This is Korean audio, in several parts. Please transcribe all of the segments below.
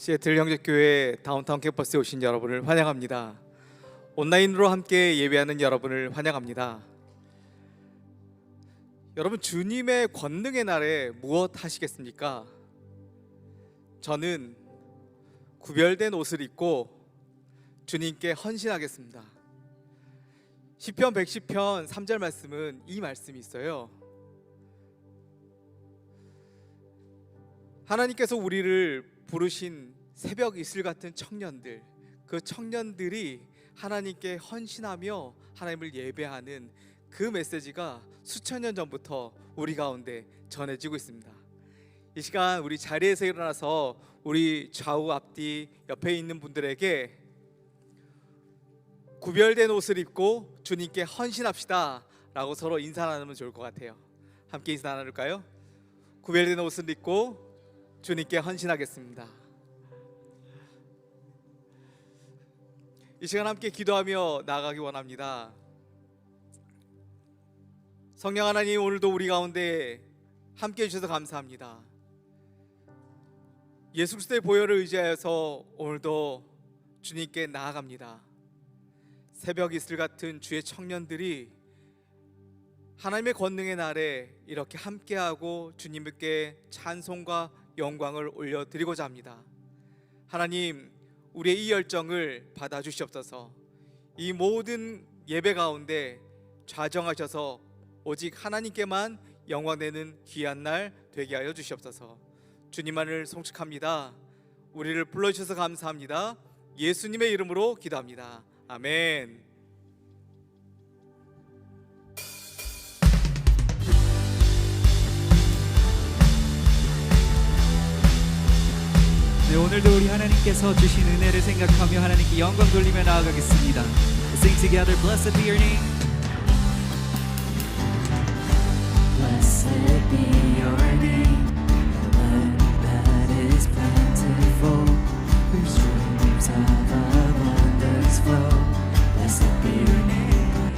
시애틀 형제교회 다운타운 캠퍼스에 오신 여러분을 환영합니다. 온라인으로 함께 예배하는 여러분을 환영합니다. 여러분, 주님의 권능의 날에 무엇 하시겠습니까? 저는 구별된 옷을 입고 주님께 헌신하겠습니다. 시편 110편 3절 말씀은 이 말씀이 있어요. 하나님께서 우리를 부르신 새벽 이슬 같은 청년들, 그 청년들이 하나님께 헌신하며 하나님을 예배하는 그 메시지가 수천 년 전부터 우리 가운데 전해지고 있습니다. 이 시간 우리 자리에서 일어나서 우리 좌우 앞뒤 옆에 있는 분들에게 구별된 옷을 입고 주님께 헌신합시다 라고 서로 인사 나누면 좋을 것 같아요. 함께 인사 나눌까요? 구별된 옷을 입고 주님께 헌신하겠습니다. 이 시간 함께 기도하며 나아가기 원합니다. 성령 하나님, 오늘도 우리 가운데 함께 해주셔서 감사합니다. 예수 그리스도의 보혈을 의지하여서 오늘도 주님께 나아갑니다. 새벽 이슬 같은 주의 청년들이 하나님의 권능의 날에 이렇게 함께하고 주님께 찬송과 영광을 올려드리고자 합니다. 하나님, 우리의 이 열정을 받아주시옵소서. 이 모든 예배 가운데 좌정하셔서 오직 하나님께만 영광되는 귀한 날 되게 하여 주시옵소서. 주님만을 송축합니다. 우리를 불러주셔서 감사합니다. 예수님의 이름으로 기도합니다. 아멘. 네, 오늘도 우리 하나님께서 주신 은혜를 생각하며 하나님께 영광 돌리며 나아가겠습니다. Sing together, blessed be your name. Blessed be your name, the land that is plentiful, where streams of abundance flow. Blessed be your name.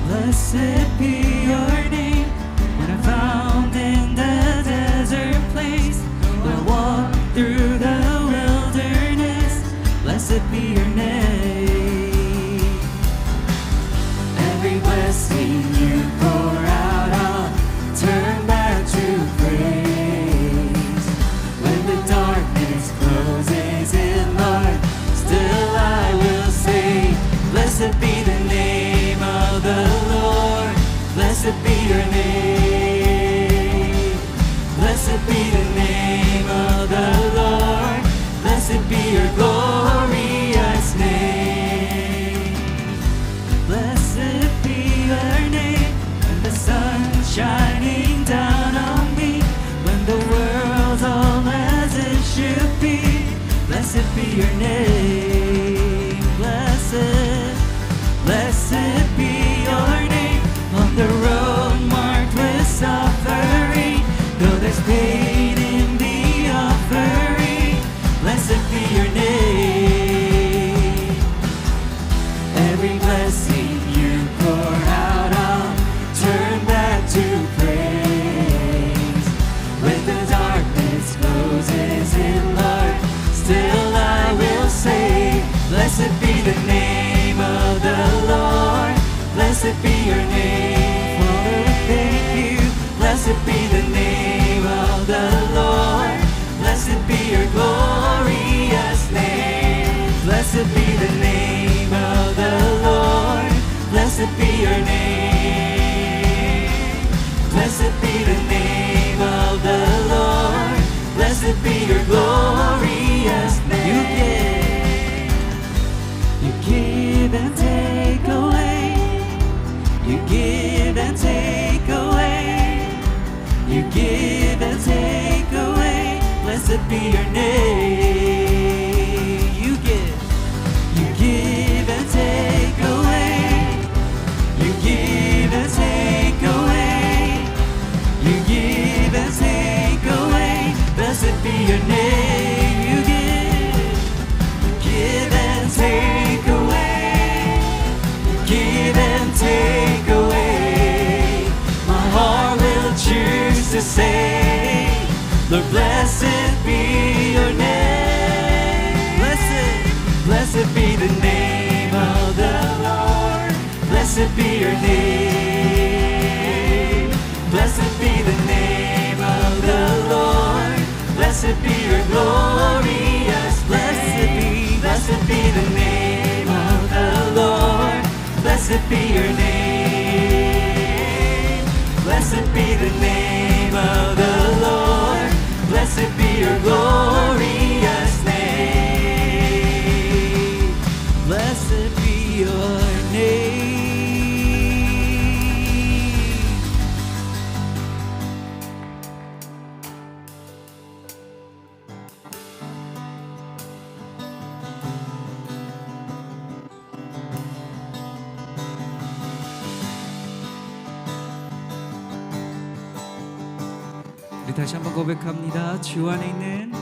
Blessed be your name, when I'm found in the desert place, when I walk through the wilderness. Blessed be your name. Every blessing you pour out, I'll turn back to praise. When the darkness closes in, Lord, still I will say, blessed be the name of the Lord. Blessed be your name. Blessed be the name of the Lord. Blessed be your glorious name. Blessed be your name, when the sun's shining down on me, when the world's all as it should be. Blessed be your name. Blessed, blessed be your name, on the road marked with suffering, though there's pain in the offering. Blessed be your name. Every blessing you pour out, I'll turn back to praise. When the darkness closes in, Lord, still I will say, blessed be the name of the Lord. Blessed be your name. Father, thank you. Blessed be the name of the Lord. Blessed be your glorious name. Blessed be the name of the Lord. Blessed be your name. Blessed be the name of the Lord. Blessed be your glorious name. You give and take away. You give and take away. You give and take away. Blessed be your name. You give and take away. You give and take away. You give and take away. Blessed be your name. You give and take away. You give and take away. My heart will choose to say, Lord, blessed be your name. Blessed be the name of the Lord. Blessed be your glorious name. Blessed be your name. 우리 다시 한번 고백합니다. 주 안에 있는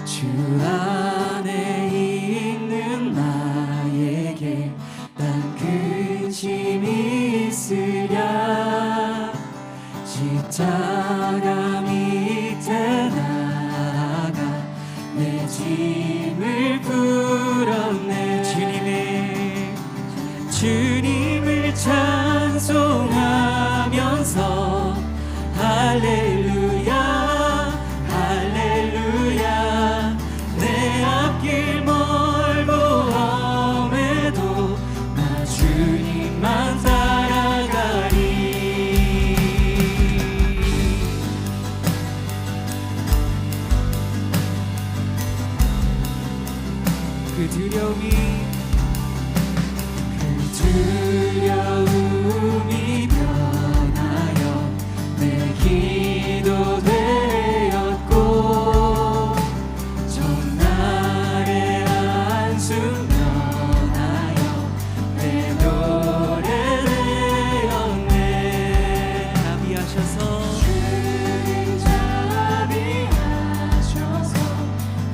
주 안에 있는 나에게 난 근심이 있으랴. 십자가 밑에 나아가 내 짐을 풀었네. 주님을 찬송하면서 할렐루야 할렐루야. 내 앞길 멀고 험해도 나 주님만 따라가리. 그 두려움이 변하여 내 기도 되었고 전날의 한숨 변하여 내 노래 되었네. 자비하셔서 주님 자비하셔서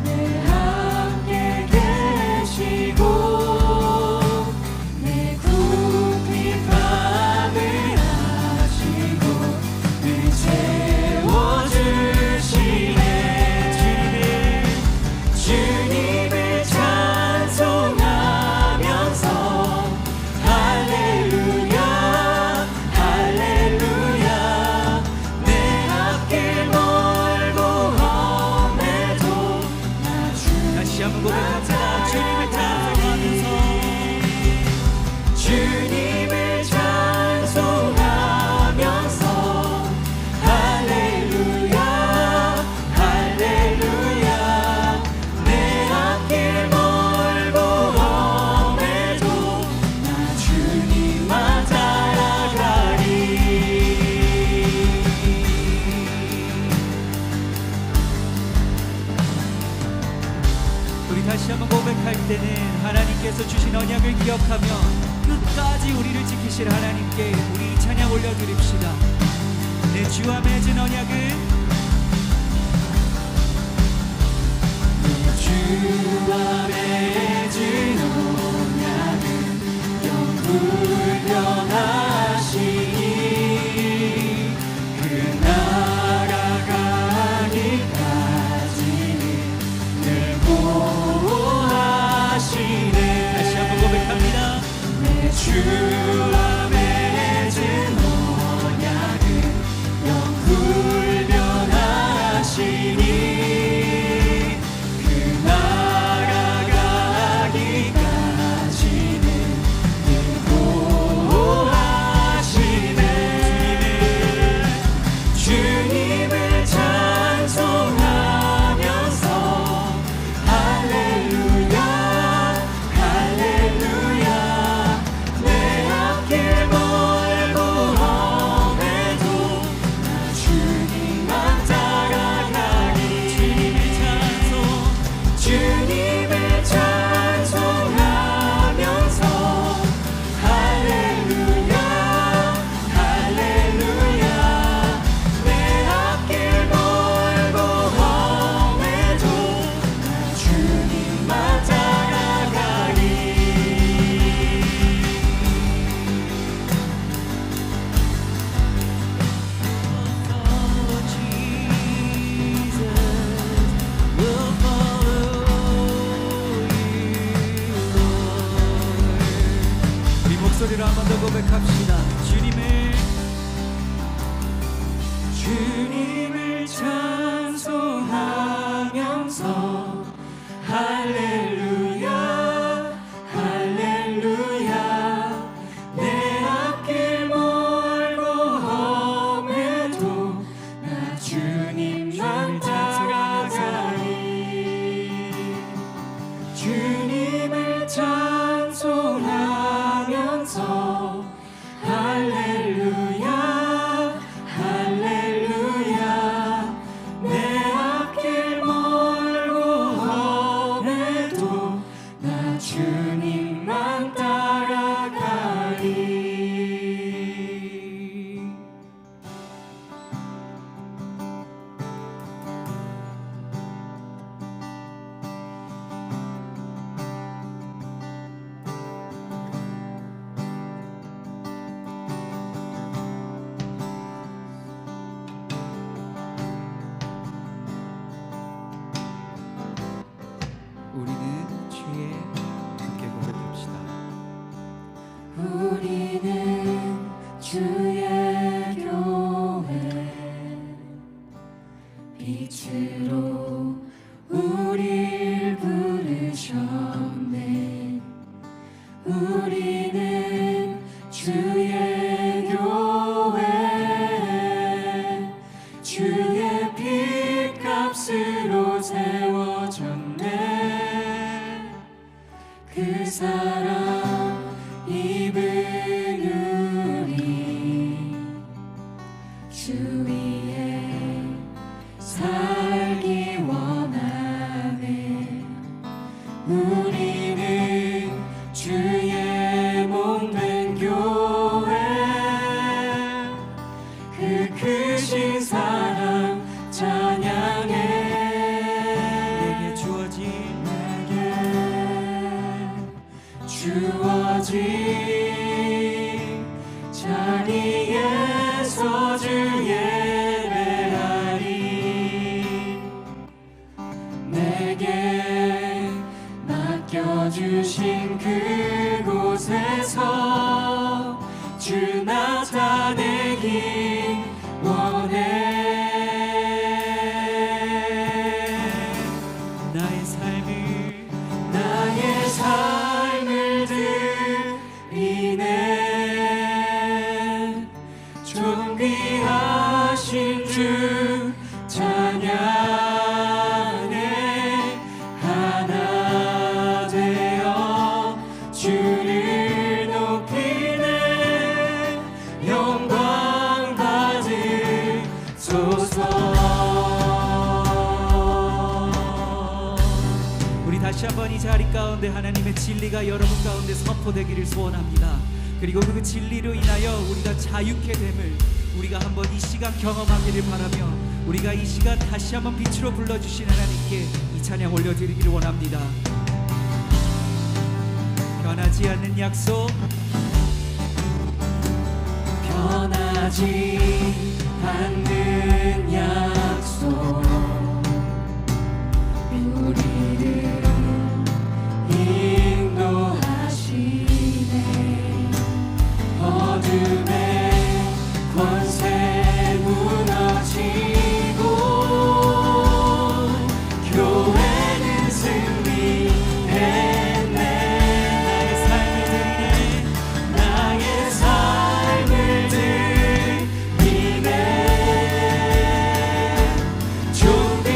내 함께 계시고 주님을 찬송하면서 할렐루야 할렐루야. 내 앞길 멀고 험해도 나 주님만 따라가리. 우리 다시 한번 고백할 때는 하나님께서 주신 언약을 기억하며 끝까지 우리를 지키실 하나님께 우리 찬양 올려드립시다. 내 주와 맺은 언약은 주와 맺은 언약은 영불변하시니 그 나아가기까지는 늘 보호하시네. 다시 한번 고백합니다. 주와 맺은 언약은 영불변하시니 그 나아가기까지는 늘 주의 교회 빛으로 우릴 부르셨네. 우리는 주의 교회 주의 핏값으로 세워졌네. 그 사랑 입은 우리 주 위에 살기 원하네. 우리는 주의 몸된 교회 그 크신 사랑 찬양해. 내게 주어진 자리에서 주 예배하리. 내게 맡겨주신 그곳에서 주 나타내기 원해. 나의 삶을 드리네. 존귀하신 주 찬양해. 하나 되어 주를 높이네. 영광 받으소서. 다시 한번 이 자리 가운데 하나님의 진리가 여러분 가운데 선포되기를 소원합니다. 그리고 그 진리로 인하여 우리가 자유케 됨을 우리가 한번 이 시간 경험하기를 바라며, 우리가 이 시간 다시 한번 빛으로 불러주신 하나님께 이 찬양 올려드리기를 원합니다. 변하지 않는 약속, 변하지 않는 약속, 우리를 인도하시네. 어둠의 권세 무너지고 교회는 승리했네. 나의 삶을 드리네. 존귀하신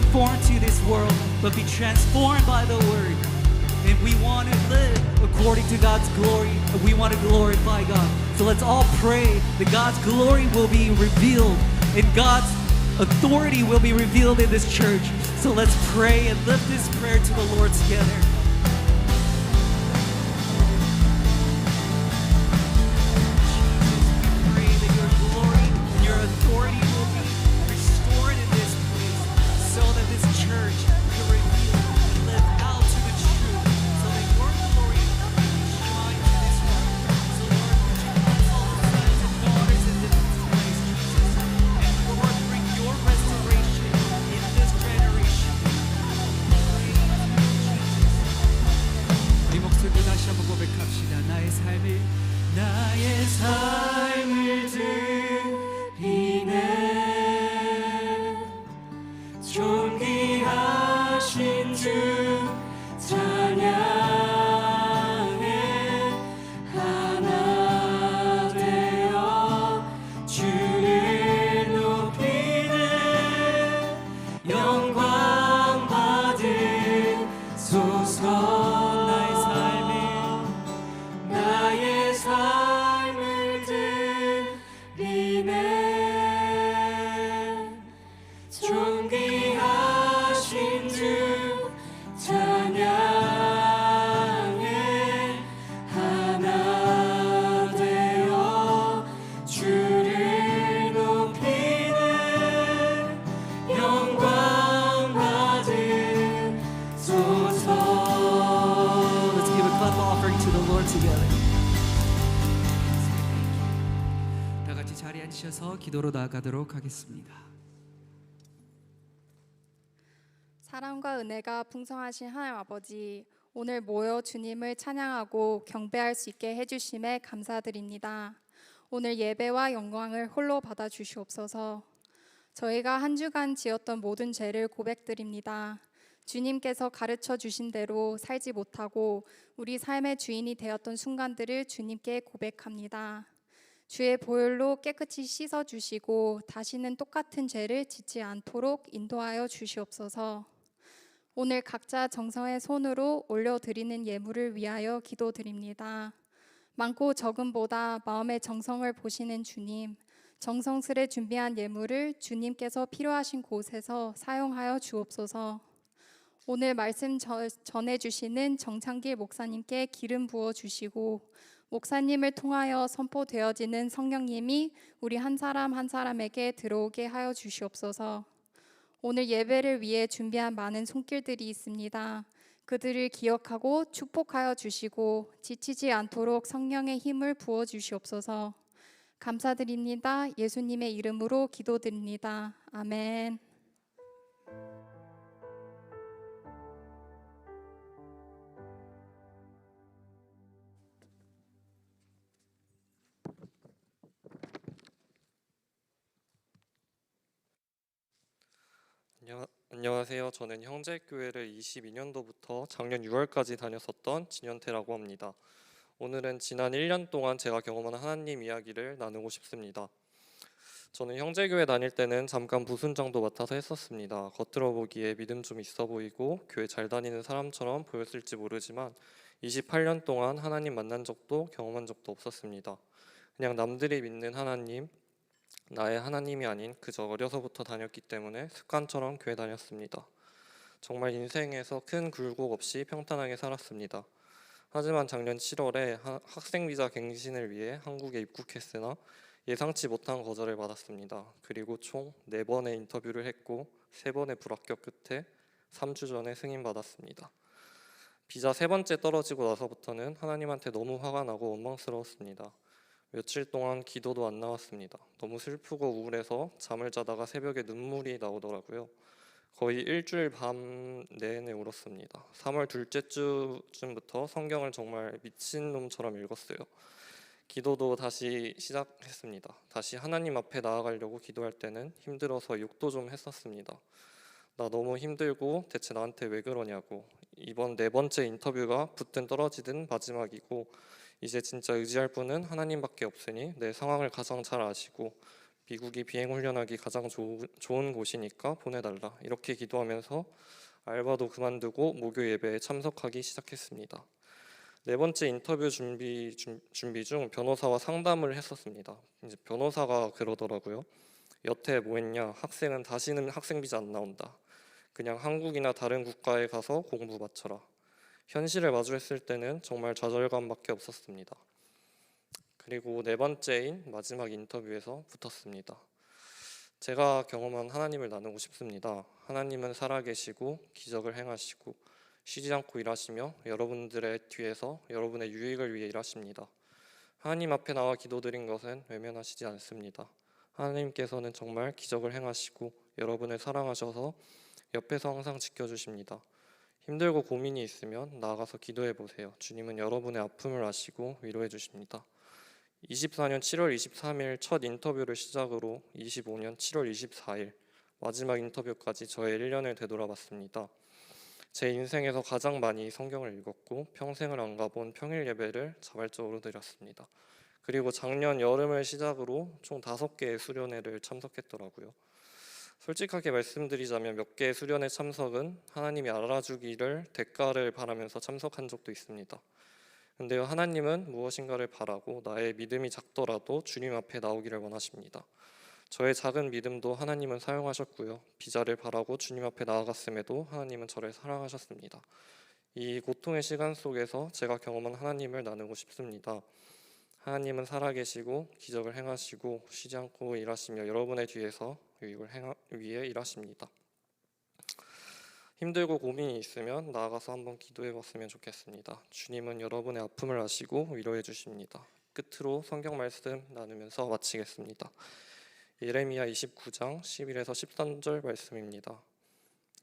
conform to this world, but be transformed by the word. And we want to live according to God's glory, and we want to glorify God. So let's all pray that God's glory will be revealed and God's authority will be revealed in this church. So let's pray and lift this prayer to the Lord together. Pray that your glory and your authority will be restored in this place, so that this church can reveal and live out to the truth, so that your glory can shine to this world. So Lord, would you bless all the sons and daughters in this place, Jesus, and Lord, bring your restoration in this generation. Praise you, Jesus. 우리 목소리로 다시 한번 고백합시다. 나의 삶을 드리네 존귀하신 주 찬양해 하나 되어 주를 높이네 영광 받으소서 나의 삶을 드리네 존귀하신 주 찬양해 하나 되어 주를 높이네 영광 받으소서. Let's give a clap offering to the Lord together. 다 같이 자리에 앉으셔서 기도로 나아가도록 하겠습니다. 사랑과 은혜가 풍성하신 하나님 아버지, 오늘 모여 주님을 찬양하고 경배할 수 있게 해주심에 감사드립니다. 오늘 예배와 영광을 홀로 받아 주시옵소서. 저희가 한 주간 지었던 모든 죄를 고백드립니다. 주님께서 가르쳐 주신 대로 살지 못하고 우리 삶의 주인이 되었던 순간들을 주님께 고백합니다. 주의 보혈로 깨끗이 씻어 주시고 다시는 똑같은 죄를 짓지 않도록 인도하여 주시옵소서. 오늘 각자 정성의 손으로 올려드리는 예물을 위하여 기도드립니다. 많고 적음보다 마음의 정성을 보시는 주님, 정성스레 준비한 예물을 주님께서 필요하신 곳에서 사용하여 주옵소서. 오늘 말씀 전해주시는 정창길 목사님께 기름 부어주시고 목사님을 통하여 선포되어지는 성령님이 우리 한 사람 한 사람에게 들어오게 하여 주시옵소서. 오늘 예배를 위해 준비한 많은 손길들이 있습니다. 그들을 기억하고 축복하여 주시고 지치지 않도록 성령의 힘을 부어 주시옵소서. 감사드립니다. 예수님의 이름으로 기도드립니다. 아멘. 안녕하세요. 저는 형제교회를 22년도부터 작년 6월까지 다녔었던 진현태라고 합니다. 오늘은 지난 1년 동안 제가 경험한 하나님 이야기를 나누고 싶습니다. 저는 형제교회 다닐 때는 잠깐 부순장도 맡아서 했었습니다. 겉으로 보기에 믿음 좀 있어 보이고 교회 잘 다니는 사람처럼 보였을지 모르지만 28년 동안 하나님 만난 적도 경험한 적도 없었습니다. 그냥 남들이 믿는 하나님, 나의 하나님이 아닌 그저 어려서부터 다녔기 때문에 습관처럼 교회 다녔습니다. 정말 인생에서 큰 굴곡 없이 평탄하게 살았습니다. 하지만 작년 7월에 학생 비자 갱신을 위해 한국에 입국했으나 예상치 못한 거절을 받았습니다. 그리고 총 4번의 인터뷰를 했고 3번의 불합격 끝에 3주 전에 승인받았습니다. 비자 3번째 떨어지고 나서부터는 하나님한테 너무 화가 나고 원망스러웠습니다. 며칠 동안 기도도 안 나왔습니다. 너무 슬프고 우울해서 잠을 자다가 새벽에 눈물이 나오더라고요. 거의 일주일 밤 내내 울었습니다. 3월 둘째 주쯤부터 성경을 정말 미친놈처럼 읽었어요. 기도도 다시 시작했습니다. 다시 하나님 앞에 나아가려고 기도할 때는 힘들어서 욕도 좀 했었습니다. 나 너무 힘들고 대체 나한테 왜 그러냐고. 이번 4번째 인터뷰가 붙든 떨어지든 마지막이고 이제 진짜 의지할 분은 하나님밖에 없으니 내 상황을 가장 잘 아시고 미국이 비행 훈련하기 가장 좋은 곳이니까 보내달라. 이렇게 기도하면서 알바도 그만두고 목요 예배에 참석하기 시작했습니다. 네 번째 인터뷰 준비 중 변호사와 상담을 했었습니다. 이제 변호사가 그러더라고요. 여태 뭐 했냐? 학생은 다시는 학생비자 안 나온다. 그냥 한국이나 다른 국가에 가서 공부 마쳐라. 현실을 마주했을 때는 정말 좌절감밖에 없었습니다. 그리고 네 번째인 마지막 인터뷰에서 붙었습니다. 제가 경험한 하나님을 나누고 싶습니다. 하나님은 살아계시고 기적을 행하시고 쉬지 않고 일하시며 여러분들의 뒤에서 여러분의 유익을 위해 일하십니다. 하나님 앞에 나와 기도드린 것은 외면하시지 않습니다. 하나님께서는 정말 기적을 행하시고 여러분을 사랑하셔서 옆에서 항상 지켜주십니다. 힘들고 고민이 있으면 나아가서 기도해 보세요. 주님은 여러분의 아픔을 아시고 위로해 주십니다. 24년 7월 23일 첫 인터뷰를 시작으로 25년 7월 24일 마지막 인터뷰까지 저의 1년을 되돌아봤습니다. 제 인생에서 가장 많이 성경을 읽었고 평생을 안 가본 평일 예배를 자발적으로 드렸습니다. 그리고 작년 여름을 시작으로 총 5개의 수련회를 참석했더라고요. 솔직하게 말씀드리자면 몇 개의 수련회 참석은 하나님이 알아주기를 대가를 바라면서 참석한 적도 있습니다. 근데요, 하나님은 무엇인가를 바라고 나의 믿음이 작더라도 주님 앞에 나오기를 원하십니다. 저의 작은 믿음도 하나님은 사용하셨고요. 비자를 바라고 주님 앞에 나아갔음에도 하나님은 저를 사랑하셨습니다. 이 고통의 시간 속에서 제가 경험한 하나님을 나누고 싶습니다. 하나님은 살아계시고 기적을 행하시고 쉬지 않고 일하시며 여러분의 뒤에서 유익을 위해 일하십니다. 힘들고 고민이 있으면 나아가서 한번 기도해 봤으면 좋겠습니다. 주님은 여러분의 아픔을 아시고 위로해 주십니다. 끝으로 성경 말씀 나누면서 마치겠습니다. 예레미야 29장 11에서 13절 말씀입니다.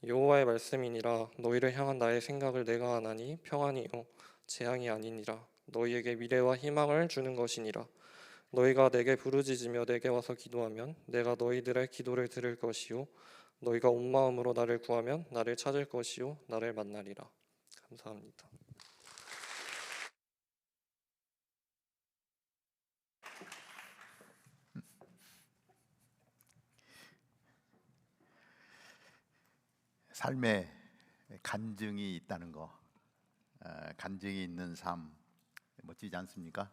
여호와의 말씀이니라. 너희를 향한 나의 생각을 내가 아나니 평안이요 재앙이 아니니라. 너희에게 미래와 희망을 주는 것이니라. 너희가 내게 부르짖으며 내게 와서 기도하면 내가 너희들의 기도를 들을 것이요 너희가 온 마음으로 나를 구하면 나를 찾을 것이요 나를 만나리라. 감사합니다. 삶에 간증이 있다는 거, 간증이 있는 삶 멋지지 않습니까?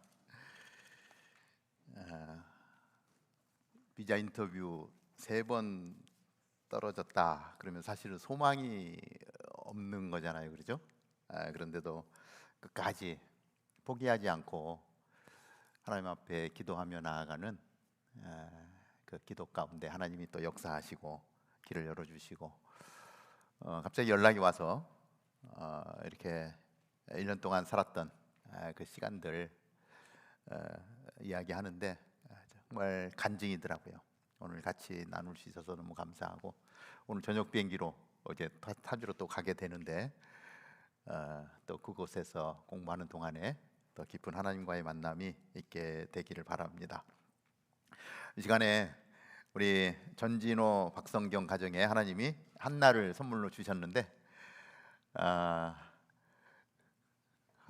비자 인터뷰 3번 떨어졌다 그러면 사실은 소망이 없는 거잖아요, 그렇죠? 그런데도 끝까지 포기하지 않고 하나님 앞에 기도하며 나아가는 그 기도 가운데 하나님이 또 역사하시고 길을 열어주시고 갑자기 연락이 와서 이렇게 1년 동안 살았던 그 시간들 이야기하는데 정말 간증이더라고요. 오늘 같이 나눌 수 있어서 너무 감사하고 오늘 저녁 비행기로 어제 타주로 또 가게 되는데 또 그곳에서 공부하는 동안에 더 깊은 하나님과의 만남이 있게 되기를 바랍니다. 이 시간에 우리 전진호 박성경 가정에 하나님이 한나를 선물로 주셨는데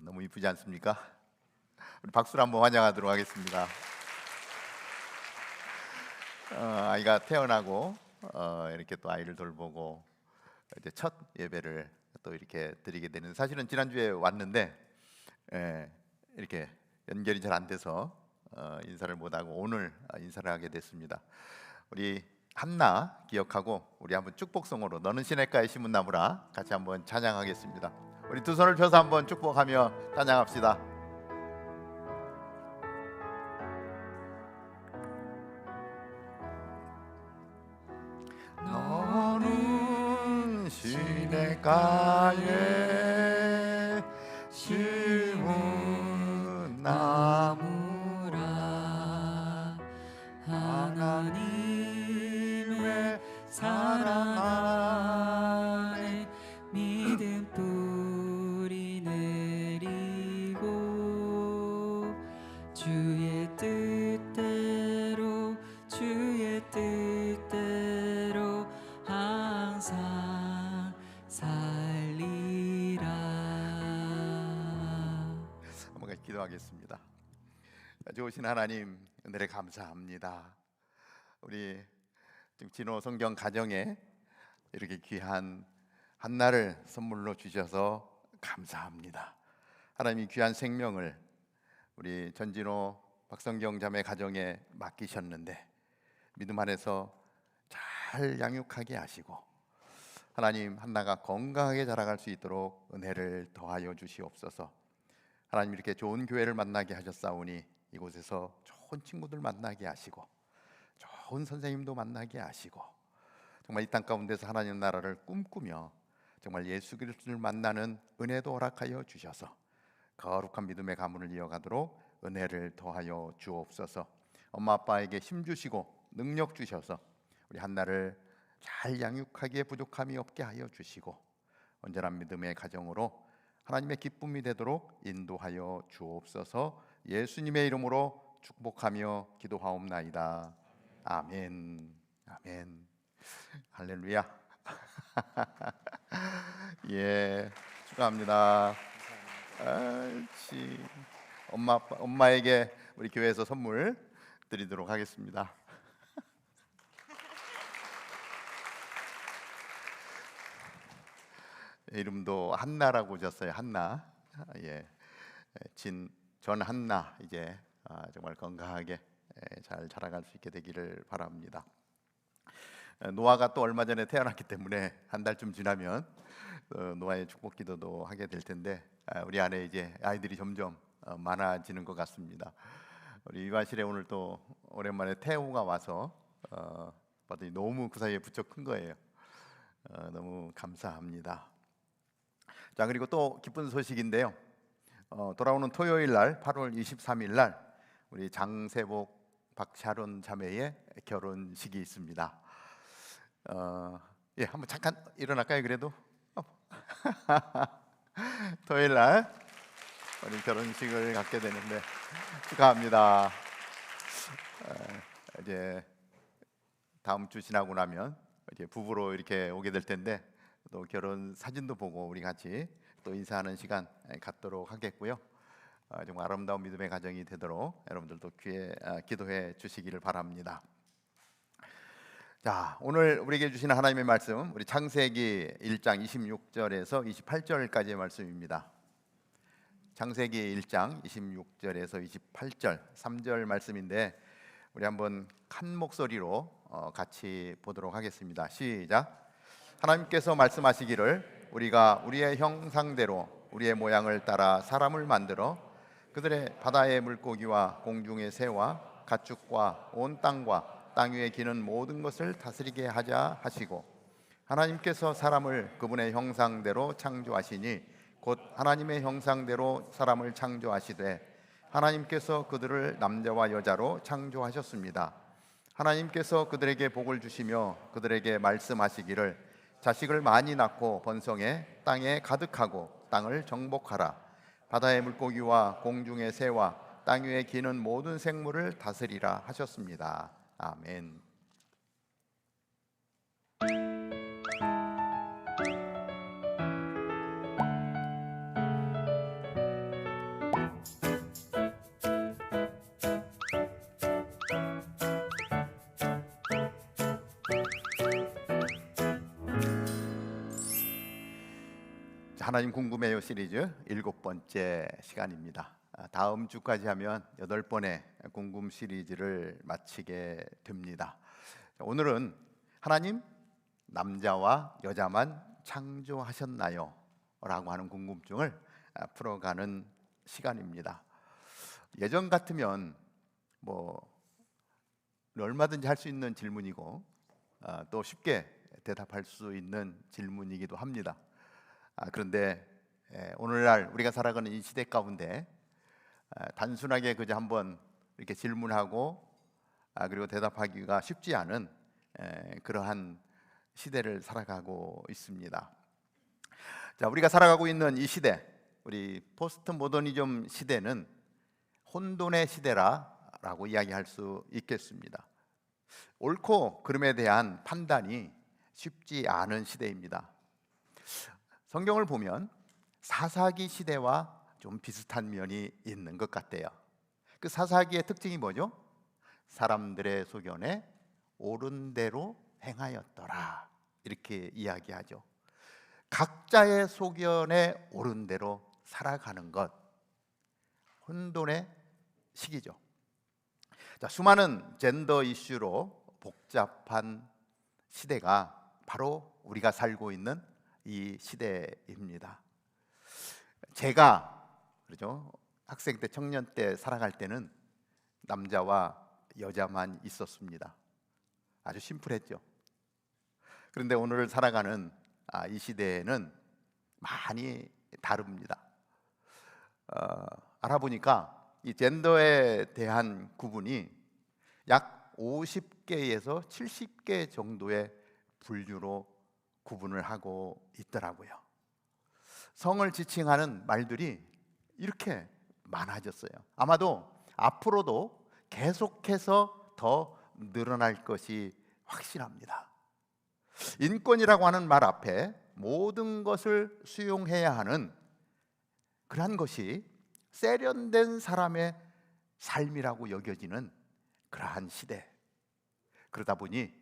너무 이쁘지 않습니까? 우리 박수로 한번 환영하도록 하겠습니다. 아이가 태어나고 이렇게 또 아이를 돌보고 이제 첫 예배를 또 이렇게 드리게 되는, 사실은 지난주에 왔는데 이렇게 연결이 잘 안 돼서 인사를 못하고 오늘 인사를 하게 됐습니다. 우리 한나 기억하고 우리 한번 축복성으로 너는 시냇가에 심은 나무라 같이 한번 찬양하겠습니다. 우리 두 손을 펴서 한번 축복하며 찬양합시다. 너는 시냇가에 심은 나무라. 하나님의 사랑 안에 믿음 뿌리 내리고 주의 뜻대로 항상 살리라. 한번 같이 기도하겠습니다. 좋으신 하나님, 은혜를 감사합니다. 우리 지금 진호 성경 가정에 이렇게 귀한 한나를 선물로 주셔서 감사합니다. 하나님이 귀한 생명을 우리 전진호 박성경 자매 가정에 맡기셨는데 믿음 안에서 잘 양육하게 하시고 하나님 한나가 건강하게 자라갈 수 있도록 은혜를 더하여 주시옵소서. 하나님 이렇게 좋은 교회를 만나게 하셨사오니 이곳에서 좋은 친구들 만나게 하시고 좋은 선생님도 만나게 하시고 정말 이 땅 가운데서 하나님 나라를 꿈꾸며 정말 예수 그리스도를 만나는 은혜도 허락하여 주셔서 거룩한 믿음의 가문을 이어가도록 은혜를 더하여 주옵소서. 엄마 아빠에게 힘 주시고 능력 주셔서 우리 한나를 잘 양육하기에 부족함이 없게 하여 주시고 온전한 믿음의 가정으로 하나님의 기쁨이 되도록 인도하여 주옵소서. 예수님의 이름으로 축복하며 기도하옵나이다. 아멘. 아멘. 할렐루야. 예, 축하합니다. 엄마에게 우리 교회에서 선물 드리도록 하겠습니다. 이름도 한나라고 졌어요. 한나. 예, 전한나 이제 정말 건강하게 잘 자라갈 수 있게 되기를 바랍니다. 노아가 또 얼마 전에 태어났기 때문에 한 달쯤 지나면 노아의 축복 기도도 하게 될 텐데 우리 안에 이제 아이들이 점점 많아지는 것 같습니다. 우리 유아실에 오늘 또 오랜만에 태호가 와서 봤더니 너무 그 사이에 부쩍 큰 거예요. 너무 감사합니다. 자, 그리고 또 기쁜 소식인데요. 돌아오는 토요일 날 8월 23일 날 우리 장세복 박샤론 자매의 결혼식이 있습니다. 예, 한번 잠깐 일어날까요? 그래도 토요일 날 우리 결혼식을 갖게 되는데 축하합니다. 이제 다음 주 지나고 나면 이제 부부로 이렇게 오게 될 텐데 또 결혼 사진도 보고 우리 같이 또 인사하는 시간 갖도록 하겠고요. 정말 아름다운 믿음의 가정이 되도록 여러분들도 기도해 주시기를 바랍니다. 자, 오늘 우리에게 주시는 하나님의 말씀 우리 창세기 1장 26절에서 28절까지의 말씀입니다. 창세기 1장 26절에서 28절 3절 말씀인데 우리 한번 한 목소리로 같이 보도록 하겠습니다. 시작. 하나님께서 말씀하시기를 우리가 우리의 형상대로 우리의 모양을 따라 사람을 만들어 그들의 바다의 물고기와 공중의 새와 가축과 온 땅과 땅 위에 기는 모든 것을 다스리게 하자 하시고 하나님께서 사람을 그분의 형상대로 창조하시니 곧 하나님의 형상대로 사람을 창조하시되 하나님께서 그들을 남자와 여자로 창조하셨습니다. 하나님께서 그들에게 복을 주시며 그들에게 말씀하시기를 자식을 많이 낳고 번성해 땅에 가득하고 땅을 정복하라. 바다의 물고기와 공중의 새와 땅 위에 기는 모든 생물을 다스리라 하셨습니다. 아멘. 하나님 궁금해요 시리즈 7번째 시간입니다. 다음 주까지 하면 8번의 궁금 시리즈를 마치게 됩니다. 오늘은 하나님 남자와 여자만 창조하셨나요? 라고 하는 궁금증을 풀어가는 시간입니다. 예전 같으면 얼마든지 할 수 있는 질문이고 또 쉽게 대답할 수 있는 질문이기도 합니다. 그런데 오늘날 우리가 살아가는 이 시대 가운데 단순하게 그저 한번 이렇게 질문하고 그리고 대답하기가 쉽지 않은 그러한 시대를 살아가고 있습니다. 자, 우리가 살아가고 있는 이 시대, 우리 포스트 모더니즘 시대는 혼돈의 시대라고 이야기할 수 있겠습니다. 옳고 그름에 대한 판단이 쉽지 않은 시대입니다. 성경을 보면 사사기 시대와 좀 비슷한 면이 있는 것 같아요. 그 사사기의 특징이 뭐죠? 사람들의 소견에 옳은 대로 행하였더라. 이렇게 이야기하죠. 각자의 소견에 옳은 대로 살아가는 것, 혼돈의 시기죠. 자, 수많은 젠더 이슈로 복잡한 시대가 바로 우리가 살고 있는 이 시대입니다. 제가 그렇죠, 학생 때, 청년 때 살아갈 때는 남자와 여자만 있었습니다. 아주 심플했죠. 그런데 오늘 살아가는 이 시대에는 많이 다릅니다. 알아보니까 이 젠더에 대한 구분이 약 50개에서 70개 정도의 분류로 구분을 하고 있더라고요. 성을 지칭하는 말들이 이렇게 많아졌어요. 아마도 앞으로도 계속해서 더 늘어날 것이 확실합니다. 인권이라고 하는 말 앞에 모든 것을 수용해야 하는 그러한 것이 세련된 사람의 삶이라고 여겨지는 그러한 시대. 그러다 보니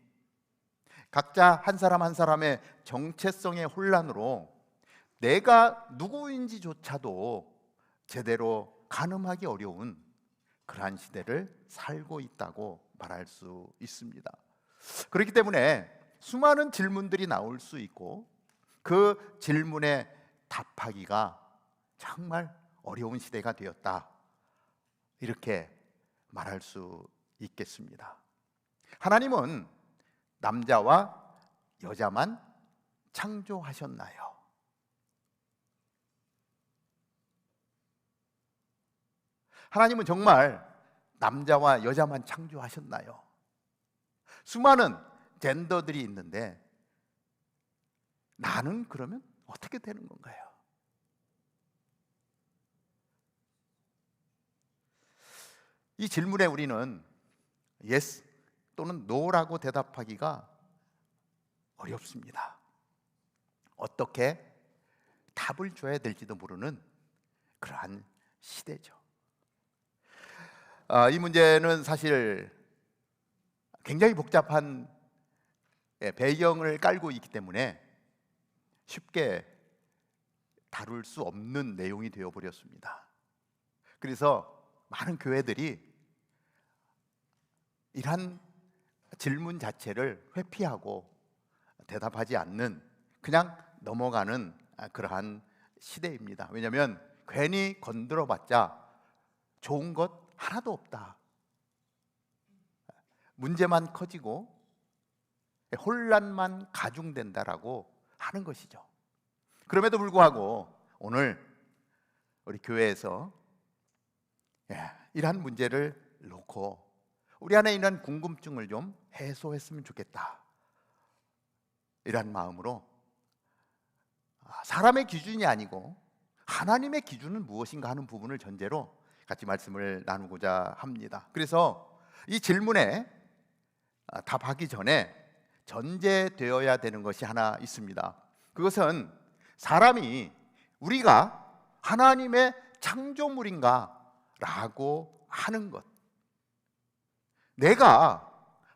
각자 한 사람 한 사람의 정체성의 혼란으로 내가 누구인지조차도 제대로 가늠하기 어려운 그러한 시대를 살고 있다고 말할 수 있습니다. 그렇기 때문에 수많은 질문들이 나올 수 있고 그 질문에 답하기가 정말 어려운 시대가 되었다, 이렇게 말할 수 있겠습니다. 하나님은 남자와 여자만 창조하셨나요? 하나님은 정말 남자와 여자만 창조하셨나요? 수많은 젠더들이 있는데 나는 그러면 어떻게 되는 건가요? 이 질문에 우리는 yes 또는 no라고 대답하기가 어렵습니다. 어떻게 답을 줘야 될지도 모르는 그러한 시대죠. 이 문제는 사실 굉장히 복잡한 배경을 깔고 있기 때문에 쉽게 다룰 수 없는 내용이 되어버렸습니다. 그래서 많은 교회들이 이러한 질문 자체를 회피하고 대답하지 않는, 그냥 넘어가는 그러한 시대입니다. 왜냐하면 괜히 건드려봤자 좋은 것 하나도 없다, 문제만 커지고 혼란만 가중된다라고 하는 것이죠. 그럼에도 불구하고 오늘 우리 교회에서 이러한 문제를 놓고 우리 안에 있는 궁금증을 좀 해소했으면 좋겠다, 이러한 마음으로 사람의 기준이 아니고 하나님의 기준은 무엇인가 하는 부분을 전제로 같이 말씀을 나누고자 합니다. 그래서 이 질문에 답하기 전에 전제되어야 되는 것이 하나 있습니다. 그것은 사람이 우리가 하나님의 창조물인가 라고 하는 것, 내가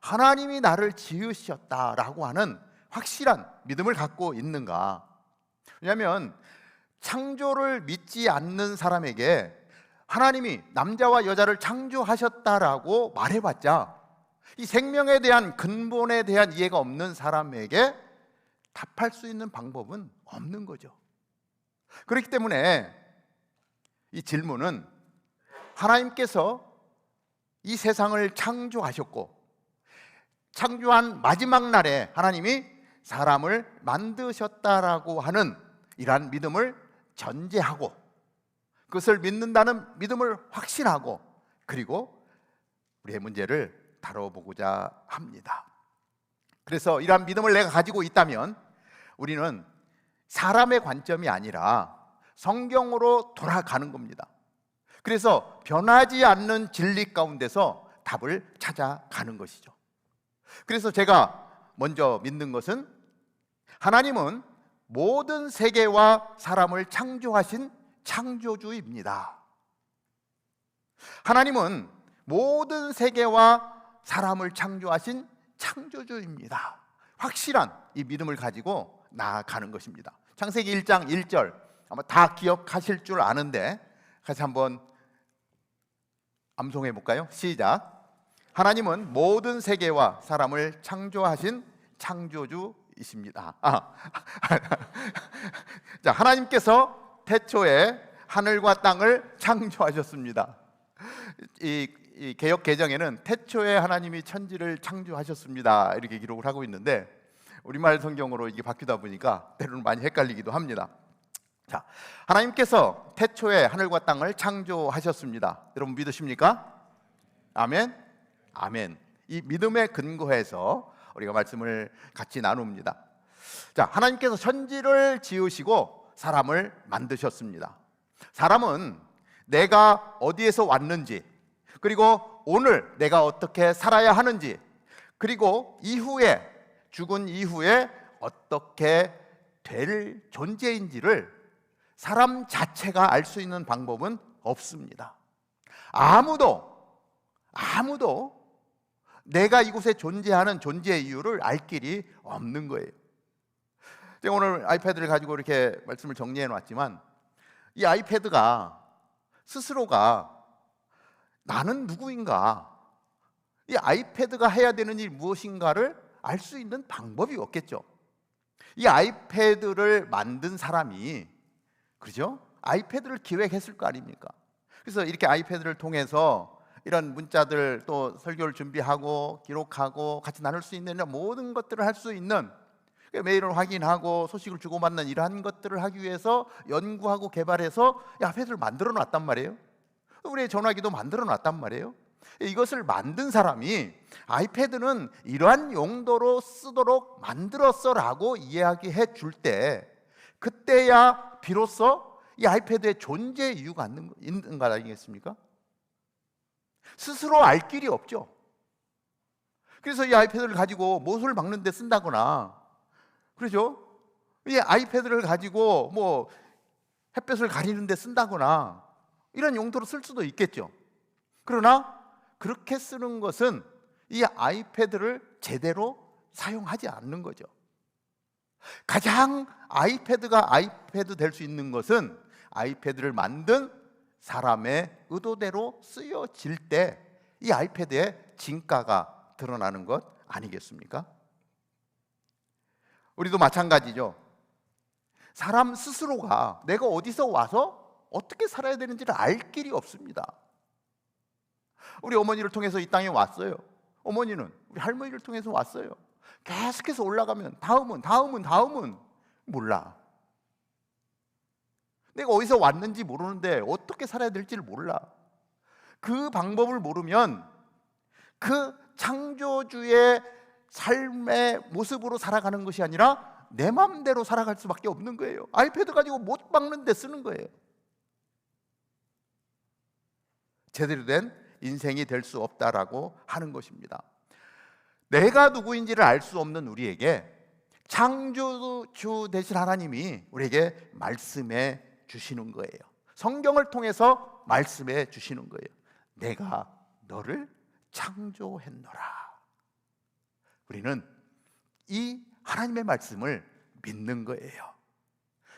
하나님이 나를 지으셨다라고 하는 확실한 믿음을 갖고 있는가. 왜냐하면 창조를 믿지 않는 사람에게 하나님이 남자와 여자를 창조하셨다라고 말해봤자 이 생명에 대한 근본에 대한 이해가 없는 사람에게 답할 수 있는 방법은 없는 거죠. 그렇기 때문에 이 질문은 하나님께서 이 세상을 창조하셨고 창조한 마지막 날에 하나님이 사람을 만드셨다라고 하는 이러한 믿음을 전제하고 그것을 믿는다는 믿음을 확신하고 그리고 우리의 문제를 다뤄보고자 합니다. 그래서 이러한 믿음을 내가 가지고 있다면 우리는 사람의 관점이 아니라 성경으로 돌아가는 겁니다. 그래서 변하지 않는 진리 가운데서 답을 찾아가는 것이죠. 그래서 제가 먼저 믿는 것은 하나님은 모든 세계와 사람을 창조하신 창조주입니다. 하나님은 모든 세계와 사람을 창조하신 창조주입니다. 확실한 이 믿음을 가지고 나아가는 것입니다. 창세기 1장 1절 아마 다 기억하실 줄 아는데 같이 한번 암송해 볼까요? 시작. 하나님은 모든 세계와 사람을 창조하신 창조주이십니다. 자, 하나님께서 태초에 하늘과 땅을 창조하셨습니다. 이 개역 개정에는 태초에 하나님이 천지를 창조하셨습니다 이렇게 기록을 하고 있는데 우리말 성경으로 이게 바뀌다 보니까 때로는 많이 헷갈리기도 합니다. 자, 하나님께서 태초에 하늘과 땅을 창조하셨습니다. 여러분 믿으십니까? 아멘. 아멘. 이 믿음에 근거해서 우리가 말씀을 같이 나눕니다. 자, 하나님께서 천지를 지으시고 사람을 만드셨습니다. 사람은 내가 어디에서 왔는지, 그리고 오늘 내가 어떻게 살아야 하는지, 그리고 이후에 죽은 이후에 어떻게 될 존재인지를 사람 자체가 알 수 있는 방법은 없습니다. 아무도 내가 이곳에 존재하는 존재의 이유를 알 길이 없는 거예요. 제가 오늘 아이패드를 가지고 이렇게 말씀을 정리해 놨지만 이 아이패드가 스스로가 나는 누구인가, 이 아이패드가 해야 되는 일 무엇인가를 알 수 있는 방법이 없겠죠. 이 아이패드를 만든 사람이, 그죠? 아이패드를 기획했을 거 아닙니까? 그래서 이렇게 아이패드를 통해서 이런 문자들 또 설교를 준비하고 기록하고 같이 나눌 수 있는 모든 것들을 할 수 있는, 메일을 확인하고 소식을 주고받는 이러한 것들을 하기 위해서 연구하고 개발해서 이 아이패드를 만들어 놨단 말이에요. 우리의 전화기도 만들어 놨단 말이에요. 이것을 만든 사람이 아이패드는 이러한 용도로 쓰도록 만들었어라고 이야기해 줄 때, 그때야 비로소 이 아이패드의 존재 이유가 있는 것 아니겠습니까? 스스로 알 길이 없죠. 그래서 이 아이패드를 가지고 못을 박는 데 쓴다거나, 그렇죠? 이 아이패드를 가지고 뭐 햇볕을 가리는 데 쓴다거나 이런 용도로 쓸 수도 있겠죠. 그러나 그렇게 쓰는 것은 이 아이패드를 제대로 사용하지 않는 거죠. 가장 아이패드가 아이패드 될 수 있는 것은 아이패드를 만든 사람의 의도대로 쓰여질 때 이 아이패드의 진가가 드러나는 것 아니겠습니까? 우리도 마찬가지죠. 사람 스스로가 내가 어디서 와서 어떻게 살아야 되는지를 알 길이 없습니다. 우리 어머니를 통해서 이 땅에 왔어요. 어머니는 우리 할머니를 통해서 왔어요. 계속해서 올라가면 다음은 몰라. 내가 어디서 왔는지 모르는데 어떻게 살아야 될지를 몰라. 그 방법을 모르면 그 창조주의 삶의 모습으로 살아가는 것이 아니라 내 마음대로 살아갈 수밖에 없는 거예요. 아이패드 가지고 못 박는 데 쓰는 거예요. 제대로 된 인생이 될 수 없다라고 하는 것입니다. 내가 누구인지를 알 수 없는 우리에게 창조주 되신 하나님이 우리에게 말씀해 주시는 거예요. 성경을 통해서 말씀해 주시는 거예요. 내가 너를 창조했노라. 우리는 이 하나님의 말씀을 믿는 거예요.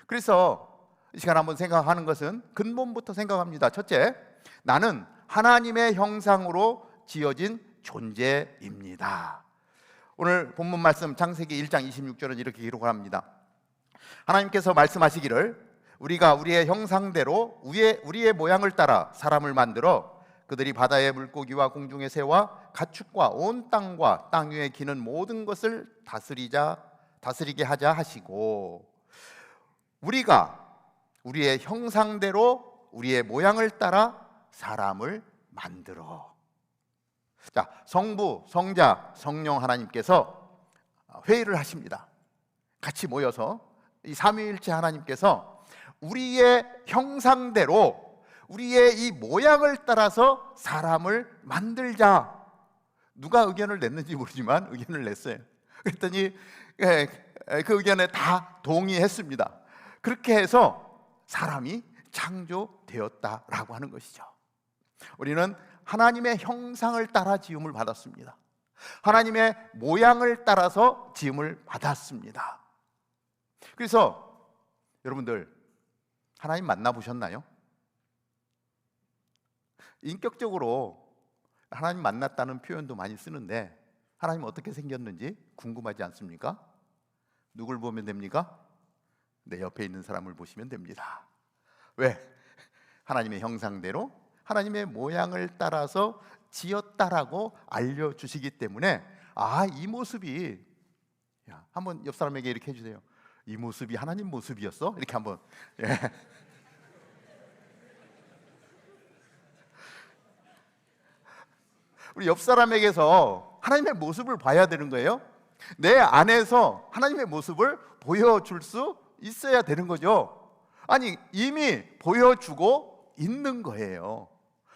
그래서 이 시간 한번 생각하는 것은 근본부터 생각합니다. 첫째, 나는 하나님의 형상으로 지어진 존재입니다. 오늘 본문 말씀 창세기 1장 26절은 이렇게 기록을 합니다. 하나님께서 말씀하시기를 우리가 우리의 형상대로 우리의 모양을 따라 사람을 만들어 그들이 바다의 물고기와 공중의 새와 가축과 온 땅과 땅 위에 기는 모든 것을 다스리게 하자 하시고, 우리가 우리의 형상대로 우리의 모양을 따라 사람을 만들어. 자, 성부, 성자, 성령 하나님께서 회의를 하십니다. 같이 모여서 이 삼위일체 하나님께서 우리의 형상대로 우리의 이 모양을 따라서 사람을 만들자. 누가 의견을 냈는지 모르지만 의견을 냈어요. 그랬더니 그 의견에 다 동의했습니다. 그렇게 해서 사람이 창조되었다라고 하는 것이죠. 우리는 하나님의 형상을 따라 지음을 받았습니다. 하나님의 모양을 따라서 지음을 받았습니다. 그래서 여러분들 하나님 만나보셨나요? 인격적으로 하나님 만났다는 표현도 많이 쓰는데 하나님 어떻게 생겼는지 궁금하지 않습니까? 누굴 보면 됩니까? 내 옆에 있는 사람을 보시면 됩니다. 왜? 하나님의 형상대로 하나님의 모양을 따라서 지었다라고 알려주시기 때문에 이 모습이, 한번 옆 사람에게 이렇게 해주세요. 이 모습이 하나님 모습이었어? 이렇게 한번. 예. 우리 옆 사람에게서 하나님의 모습을 봐야 되는 거예요. 내 안에서 하나님의 모습을 보여줄 수 있어야 되는 거죠. 아니, 이미 보여주고 있는 거예요.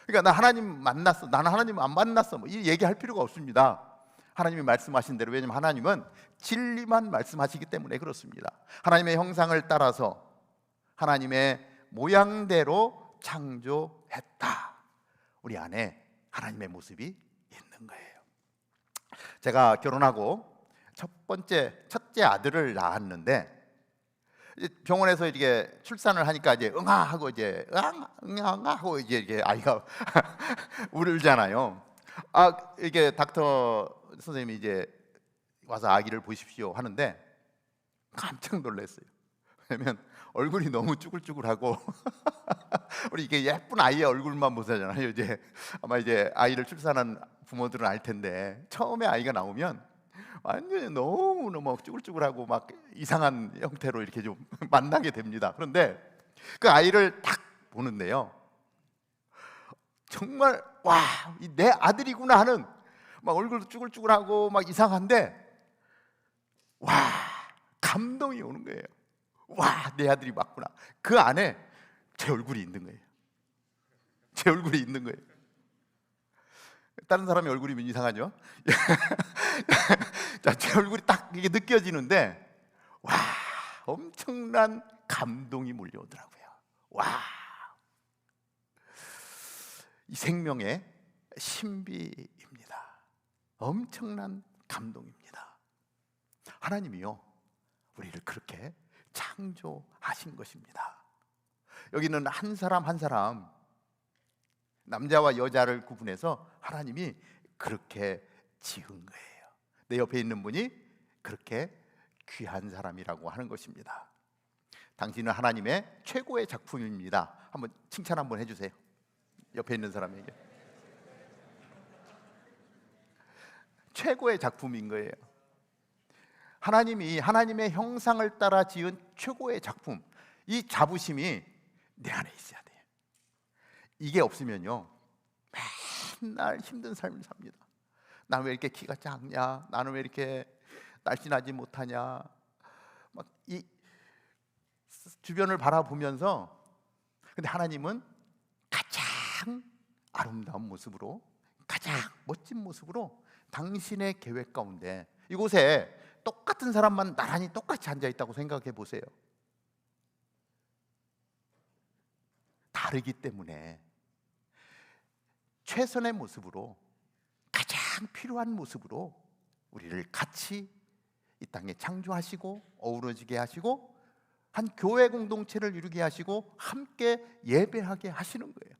그러니까 나 하나님 만났어, 나는 하나님 안 만났어, 이 얘기할 필요가 없습니다. 하나님이 말씀하신 대로, 왜냐하면 하나님은 진리만 말씀하시기 때문에 그렇습니다. 하나님의 형상을 따라서 하나님의 모양대로 창조했다. 우리 안에 하나님의 모습이 있는 거예요. 제가 결혼하고 첫째 아들을 낳았는데 병원에서 이렇게 출산을 하니까 이제 응아하고 이제 응아하고 이제 이렇게 아이가 울잖아요. 이게 닥터 선생님이 이제 와서 아기를 보십시오 하는데 깜짝 놀랐어요. 왜냐면 얼굴이 너무 쭈글쭈글하고 우리 이게 예쁜 아이의 얼굴만 보잖아요. 이제 아마 이제 아이를 출산한 부모들은 알 텐데 처음에 아이가 나오면 완전히 너무 막 쭈글쭈글하고 막 이상한 형태로 이렇게 좀 만나게 됩니다. 그런데 그 아이를 딱 보는데요, 정말 와, 내 아들이구나 하는, 막 얼굴도 쭈글쭈글하고 막 이상한데 와, 감동이 오는 거예요. 와, 내 아들이 맞구나. 그 안에 제 얼굴이 있는 거예요. 제 얼굴이 있는 거예요. 다른 사람의 얼굴이면 이상하죠? 자, 제 얼굴이 딱 이게 느껴지는데 와, 엄청난 감동이 몰려오더라고요. 와, 이 생명의 신비입니다. 엄청난 감동입니다. 하나님이요, 우리를 그렇게 창조하신 것입니다. 여기는 한 사람 한 사람, 남자와 여자를 구분해서 하나님이 그렇게 지은 거예요. 내 옆에 있는 분이 그렇게 귀한 사람이라고 하는 것입니다. 당신은 하나님의 최고의 작품입니다. 한번 칭찬 한번 해주세요. 옆에 있는 사람에게. 최고의 작품인 거예요. 하나님이 하나님의 형상을 따라 지은 최고의 작품, 이 자부심이 내 안에 있어야 돼요. 이게 없으면요, 맨날 힘든 삶을 삽니다. 나는 왜 이렇게 키가 작냐? 나는 왜 이렇게 날씬하지 못하냐? 막 이 주변을 바라보면서, 근데 하나님은 가장 아름다운 모습으로, 가장 멋진 모습으로 당신의 계획 가운데, 이곳에 똑같은 사람만 나란히 똑같이 앉아 있다고 생각해 보세요. 다르기 때문에 최선의 모습으로, 가장 필요한 모습으로 우리를 같이 이 땅에 창조하시고 어우러지게 하시고 한 교회 공동체를 이루게 하시고 함께 예배하게 하시는 거예요.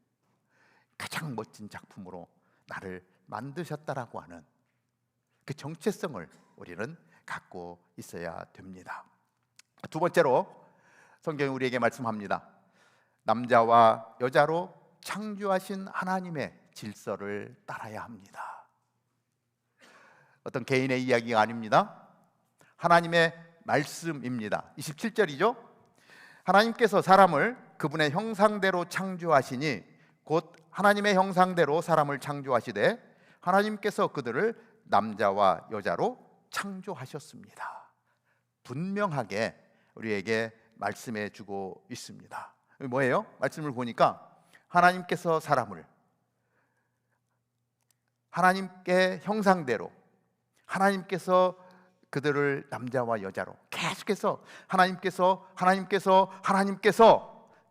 가장 멋진 작품으로 나를 만드셨다라고 하는 그 정체성을 우리는 갖고 있어야 됩니다. 두 번째로 성경이 우리에게 말씀합니다. 남자와 여자로 창조하신 하나님의 질서를 따라야 합니다. 어떤 개인의 이야기가 아닙니다. 하나님의 말씀입니다. 27절이죠. 하나님께서 사람을 그분의 형상대로 창조하시니 곧 하나님의 형상대로 사람을 창조하시되 하나님께서 그들을 남자와 여자로 창조하셨습니다. 분명하게 우리에게 말씀해 주고 있습니다. 뭐예요? 말씀을 보니까 하나님께서 사람을 하나님께 형상대로, 하나님께서 그들을 남자와 여자로, 계속해서 하나님께서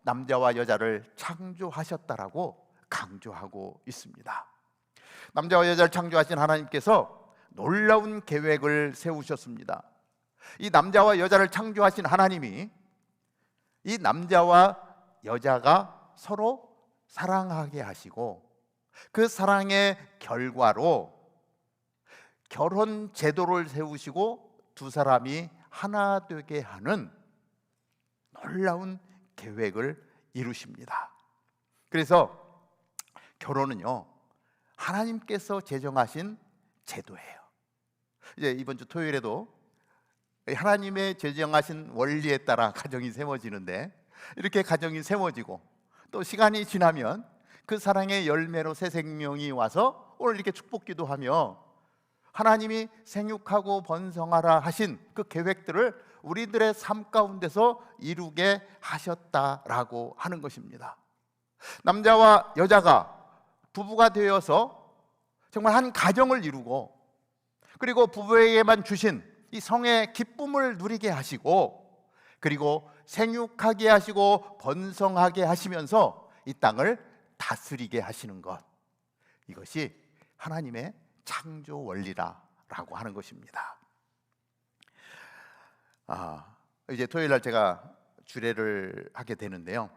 남자와 여자를 창조하셨다라고 강조하고 있습니다. 남자와 여자를 창조하신 하나님께서 놀라운 계획을 세우셨습니다. 이 남자와 여자를 창조하신 하나님이 이 남자와 여자가 서로 사랑하게 하시고 그 사랑의 결과로 결혼 제도를 세우시고 두 사람이 하나 되게 하는 놀라운 계획을 이루십니다. 그래서 결혼은요, 하나님께서 제정하신 제도예요. 이제 이번 주 토요일에도 하나님의 제정하신 원리에 따라 가정이 세워지는데, 이렇게 가정이 세워지고 또 시간이 지나면 그 사랑의 열매로 새 생명이 와서 오늘 이렇게 축복기도 하며 하나님이 생육하고 번성하라 하신 그 계획들을 우리들의 삶 가운데서 이루게 하셨다라고 하는 것입니다. 남자와 여자가 부부가 되어서 정말 한 가정을 이루고, 그리고 부부에게만 주신 이 성의 기쁨을 누리게 하시고, 그리고 생육하게 하시고 번성하게 하시면서 이 땅을 다스리게 하시는 것, 이것이 하나님의 창조 원리라고 하는 것입니다. 이제 토요일 날 제가 주례를 하게 되는데요,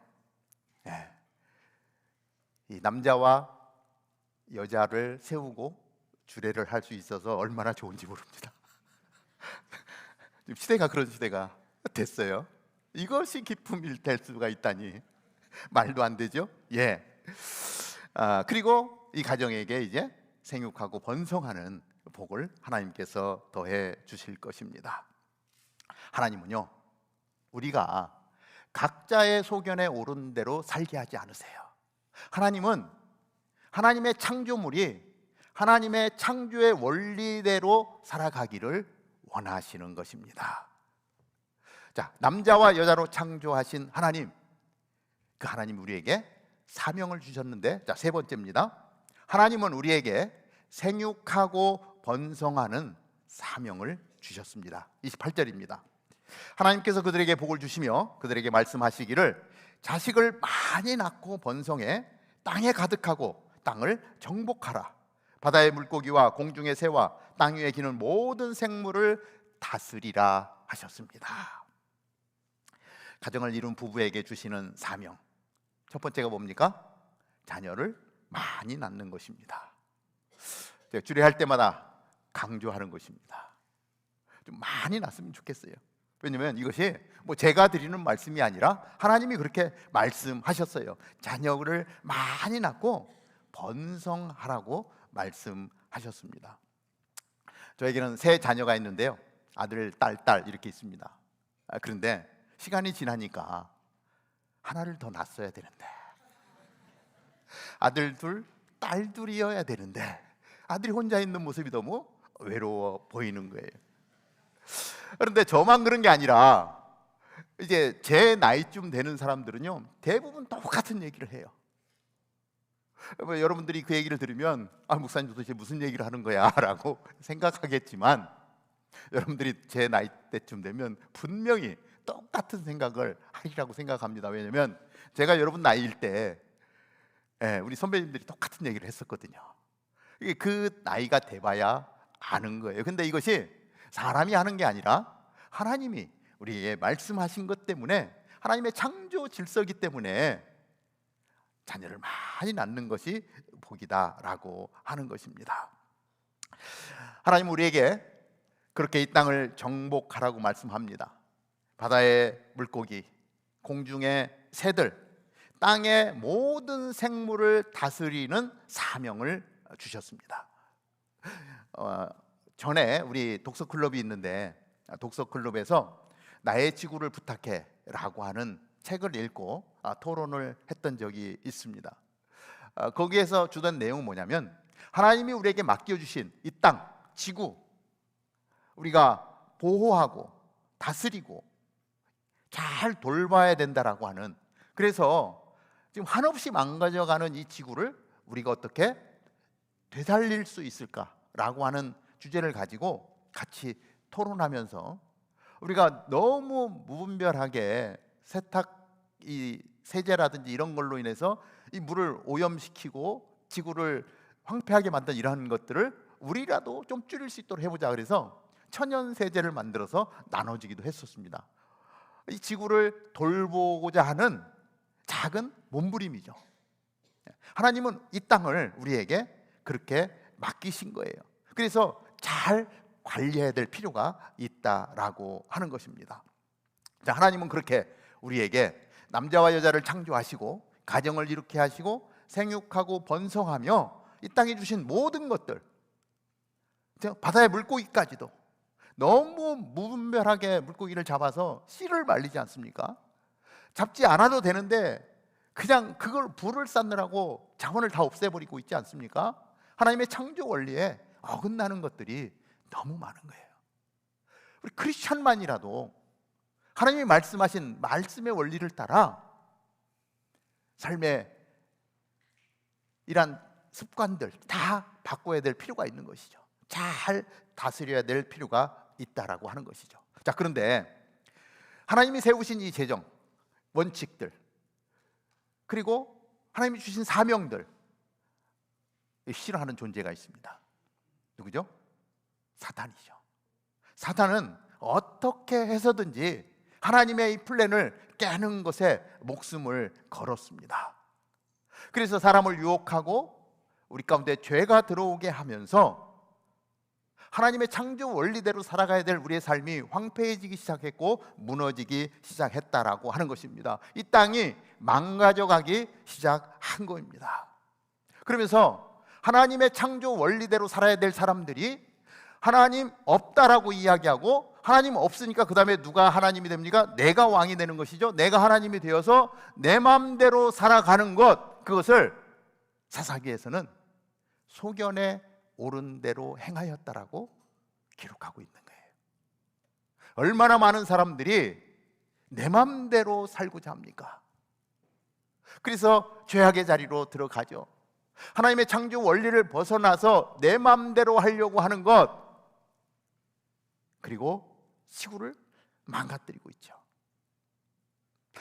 이 남자와 여자를 세우고 주례를 할 수 있어서 얼마나 좋은지 모릅니다. 지금 시대가 그런 시대가 됐어요. 이것이 기쁨이 될 수가 있다니 말도 안 되죠. 그리고 이 가정에게 이제 생육하고 번성하는 복을 하나님께서 더해 주실 것입니다. 하나님은요, 우리가 각자의 소견에 오른 대로 살게 하지 않으세요. 하나님은 하나님의 창조물이 하나님의 창조의 원리대로 살아가기를 원하시는 것입니다. 자, 남자와 여자로 창조하신 하나님, 그 하나님 우리에게 사명을 주셨는데, 자, 세 번째입니다. 하나님은 우리에게 생육하고 번성하는 사명을 주셨습니다. 28절입니다. 하나님께서 그들에게 복을 주시며 그들에게 말씀하시기를 자식을 많이 낳고 번성해 땅에 가득하고 땅을 정복하라. 바다의 물고기와 공중의 새와 땅 위에 기는 모든 생물을 다스리라 하셨습니다. 가정을 이룬 부부에게 주시는 사명, 첫 번째가 뭡니까? 자녀를 많이 낳는 것입니다. 제가 주례할 때마다 강조하는 것입니다. 좀 많이 낳았으면 좋겠어요. 왜냐하면 이것이 뭐 제가 드리는 말씀이 아니라 하나님이 그렇게 말씀하셨어요. 자녀를 많이 낳고 번성하라고 말씀하셨습니다. 저에게는 세 자녀가 있는데요, 아들, 딸 이렇게 있습니다. 그런데 시간이 지나니까 하나를 더 낳았어야 되는데, 아들 둘, 딸 둘이어야 되는데 아들이 혼자 있는 모습이 너무 외로워 보이는 거예요. 그런데 저만 그런 게 아니라 이제 제 나이쯤 되는 사람들은요, 대부분 똑같은 얘기를 해요. 여러분들이 그 얘기를 들으면 목사님 도대체 무슨 얘기를 하는 거야 라고 생각하겠지만, 여러분들이 제 나이 때쯤 되면 분명히 똑같은 생각을 하리라고 생각합니다. 왜냐하면 제가 여러분 나이일 때 우리 선배님들이 똑같은 얘기를 했었거든요. 이게 그 나이가 돼봐야 아는 거예요. 근데 이것이 사람이 하는 게 아니라 하나님이 우리에게 말씀하신 것 때문에, 하나님의 창조 질서이기 때문에 자녀를 많이 낳는 것이 복이다라고 하는 것입니다. 하나님 우리에게 그렇게 이 땅을 정복하라고 말씀합니다. 바다의 물고기, 공중의 새들, 땅의 모든 생물을 다스리는 사명을 주셨습니다. 전에 우리 독서클럽이 있는데, 독서클럽에서 나의 지구를 부탁해 라고 하는 책을 읽고 토론을 했던 적이 있습니다. 거기에서 주던 내용은 뭐냐면, 하나님이 우리에게 맡겨주신 이 땅, 지구, 우리가 보호하고 다스리고 잘 돌봐야 된다라고 하는, 그래서 지금 한없이 망가져가는 이 지구를 우리가 어떻게 되살릴 수 있을까라고 하는 주제를 가지고 같이 토론하면서, 우리가 너무 무분별하게 이 세제라든지 이런 걸로 인해서 이 물을 오염시키고 지구를 황폐하게 만든 이러한 것들을 우리라도 좀 줄일 수 있도록 해보자. 그래서 천연 세제를 만들어서 나눠주기도 했었습니다. 이 지구를 돌보고자 하는 작은 몸부림이죠. 하나님은 이 땅을 우리에게 그렇게 맡기신 거예요. 그래서 잘 관리해야 될 필요가 있다라고 하는 것입니다. 자, 하나님은 그렇게 우리에게 남자와 여자를 창조하시고 가정을 이루게 하시고 생육하고 번성하며 이 땅에 주신 모든 것들, 바다의 물고기까지도 너무 무분별하게 물고기를 잡아서 씨를 말리지 않습니까? 잡지 않아도 되는데 그냥 그걸 불을 쌓느라고 자원을 다 없애버리고 있지 않습니까? 하나님의 창조 원리에 어긋나는 것들이 너무 많은 거예요. 우리 크리스찬만이라도 하나님이 말씀하신 말씀의 원리를 따라 삶의 이런 습관들 다 바꿔야 될 필요가 있는 것이죠. 잘 다스려야 될 필요가 있다라고 하는 것이죠. 자, 그런데 하나님이 세우신 이 재정, 원칙들, 그리고 하나님이 주신 사명들, 싫어하는 존재가 있습니다. 누구죠? 사탄이죠. 사탄은 어떻게 해서든지 하나님의 이 플랜을 깨는 것에 목숨을 걸었습니다. 그래서 사람을 유혹하고 우리 가운데 죄가 들어오게 하면서 하나님의 창조 원리대로 살아가야 될 우리의 삶이 황폐해지기 시작했고 무너지기 시작했다라고 하는 것입니다. 이 땅이 망가져가기 시작한 겁니다. 그러면서 하나님의 창조 원리대로 살아야 될 사람들이 하나님 없다라고 이야기하고, 하나님 없으니까 그 다음에 누가 하나님이 됩니까? 내가 왕이 되는 것이죠. 내가 하나님이 되어서 내 마음대로 살아가는 것, 그것을 사사기에서는 소견에 옳은 대로 행하였다라고 기록하고 있는 거예요. 얼마나 많은 사람들이 내 마음대로 살고자 합니까? 그래서 죄악의 자리로 들어가죠. 하나님의 창조 원리를 벗어나서 내 마음대로 하려고 하는 것, 그리고 지구를 망가뜨리고 있죠.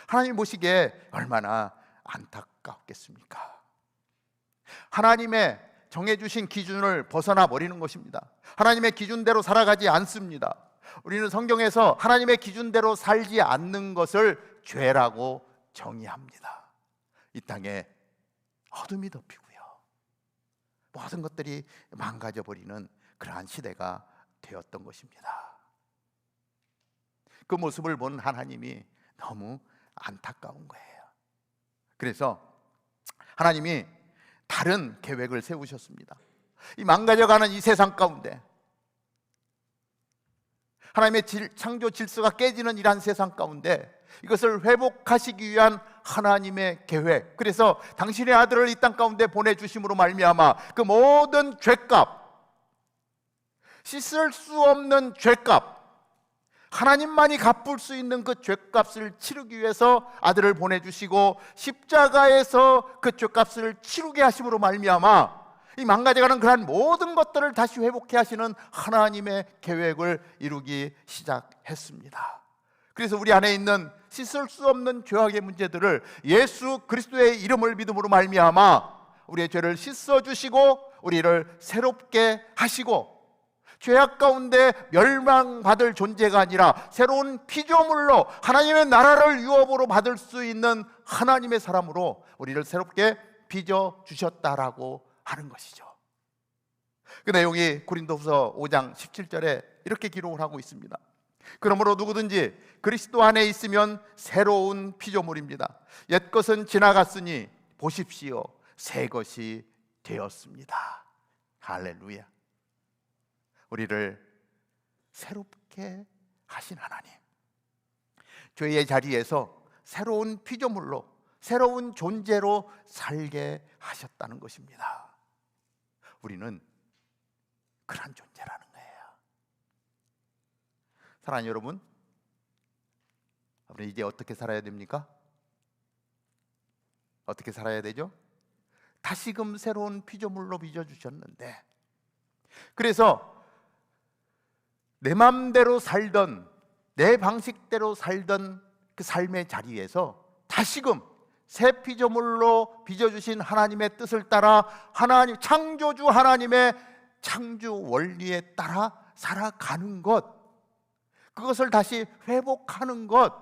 하나님 보시기에 얼마나 안타깝겠습니까? 하나님의 정해주신 기준을 벗어나 버리는 것입니다. 하나님의 기준대로 살아가지 않습니다. 우리는 성경에서 하나님의 기준대로 살지 않는 것을 죄라고 정의합니다. 이 땅에 어둠이 덮이고요, 모든 것들이 망가져 버리는 그러한 시대가 되었던 것입니다. 그 모습을 본 하나님이 너무 안타까운 거예요. 그래서 하나님이 다른 계획을 세우셨습니다. 이 망가져가는 이 세상 가운데, 하나님의 창조 질서가 깨지는 이러한 세상 가운데 이것을 회복하시기 위한 하나님의 계획, 그래서 당신의 아들을 이 땅 가운데 보내주심으로 말미암아 그 모든 죄값, 씻을 수 없는 죄값, 하나님만이 갚을 수 있는 그 죄값을 치르기 위해서 아들을 보내주시고 십자가에서 그 죄값을 치르게 하심으로 말미암아 이 망가져가는 그러한 모든 것들을 다시 회복해 하시는 하나님의 계획을 이루기 시작했습니다. 그래서 우리 안에 있는 씻을 수 없는 죄악의 문제들을 예수 그리스도의 이름을 믿음으로 말미암아 우리의 죄를 씻어주시고 우리를 새롭게 하시고, 죄악 가운데 멸망받을 존재가 아니라 새로운 피조물로 하나님의 나라를 유업으로 받을 수 있는 하나님의 사람으로 우리를 새롭게 빚어주셨다라고 하는 것이죠. 그 내용이 고린도후서 5장 17절에 이렇게 기록을 하고 있습니다. 그러므로 누구든지 그리스도 안에 있으면 새로운 피조물입니다. 옛것은 지나갔으니 보십시오, 새 것이 되었습니다. 할렐루야. 우리를 새롭게 하신 하나님, 죄의 자리에서 새로운 피조물로, 새로운 존재로 살게 하셨다는 것입니다. 우리는 그런 존재라는 거예요. 사랑하는 여러분, 우리 이제 어떻게 살아야 됩니까? 어떻게 살아야 되죠? 다시금 새로운 피조물로 빚어주셨는데, 그래서 내 맘대로 살던, 내 방식대로 살던 그 삶의 자리에서 다시금 새 피조물로 빚어주신 하나님의 뜻을 따라 하나님, 창조주 하나님의 창조 원리에 따라 살아가는 것, 그것을 다시 회복하는 것,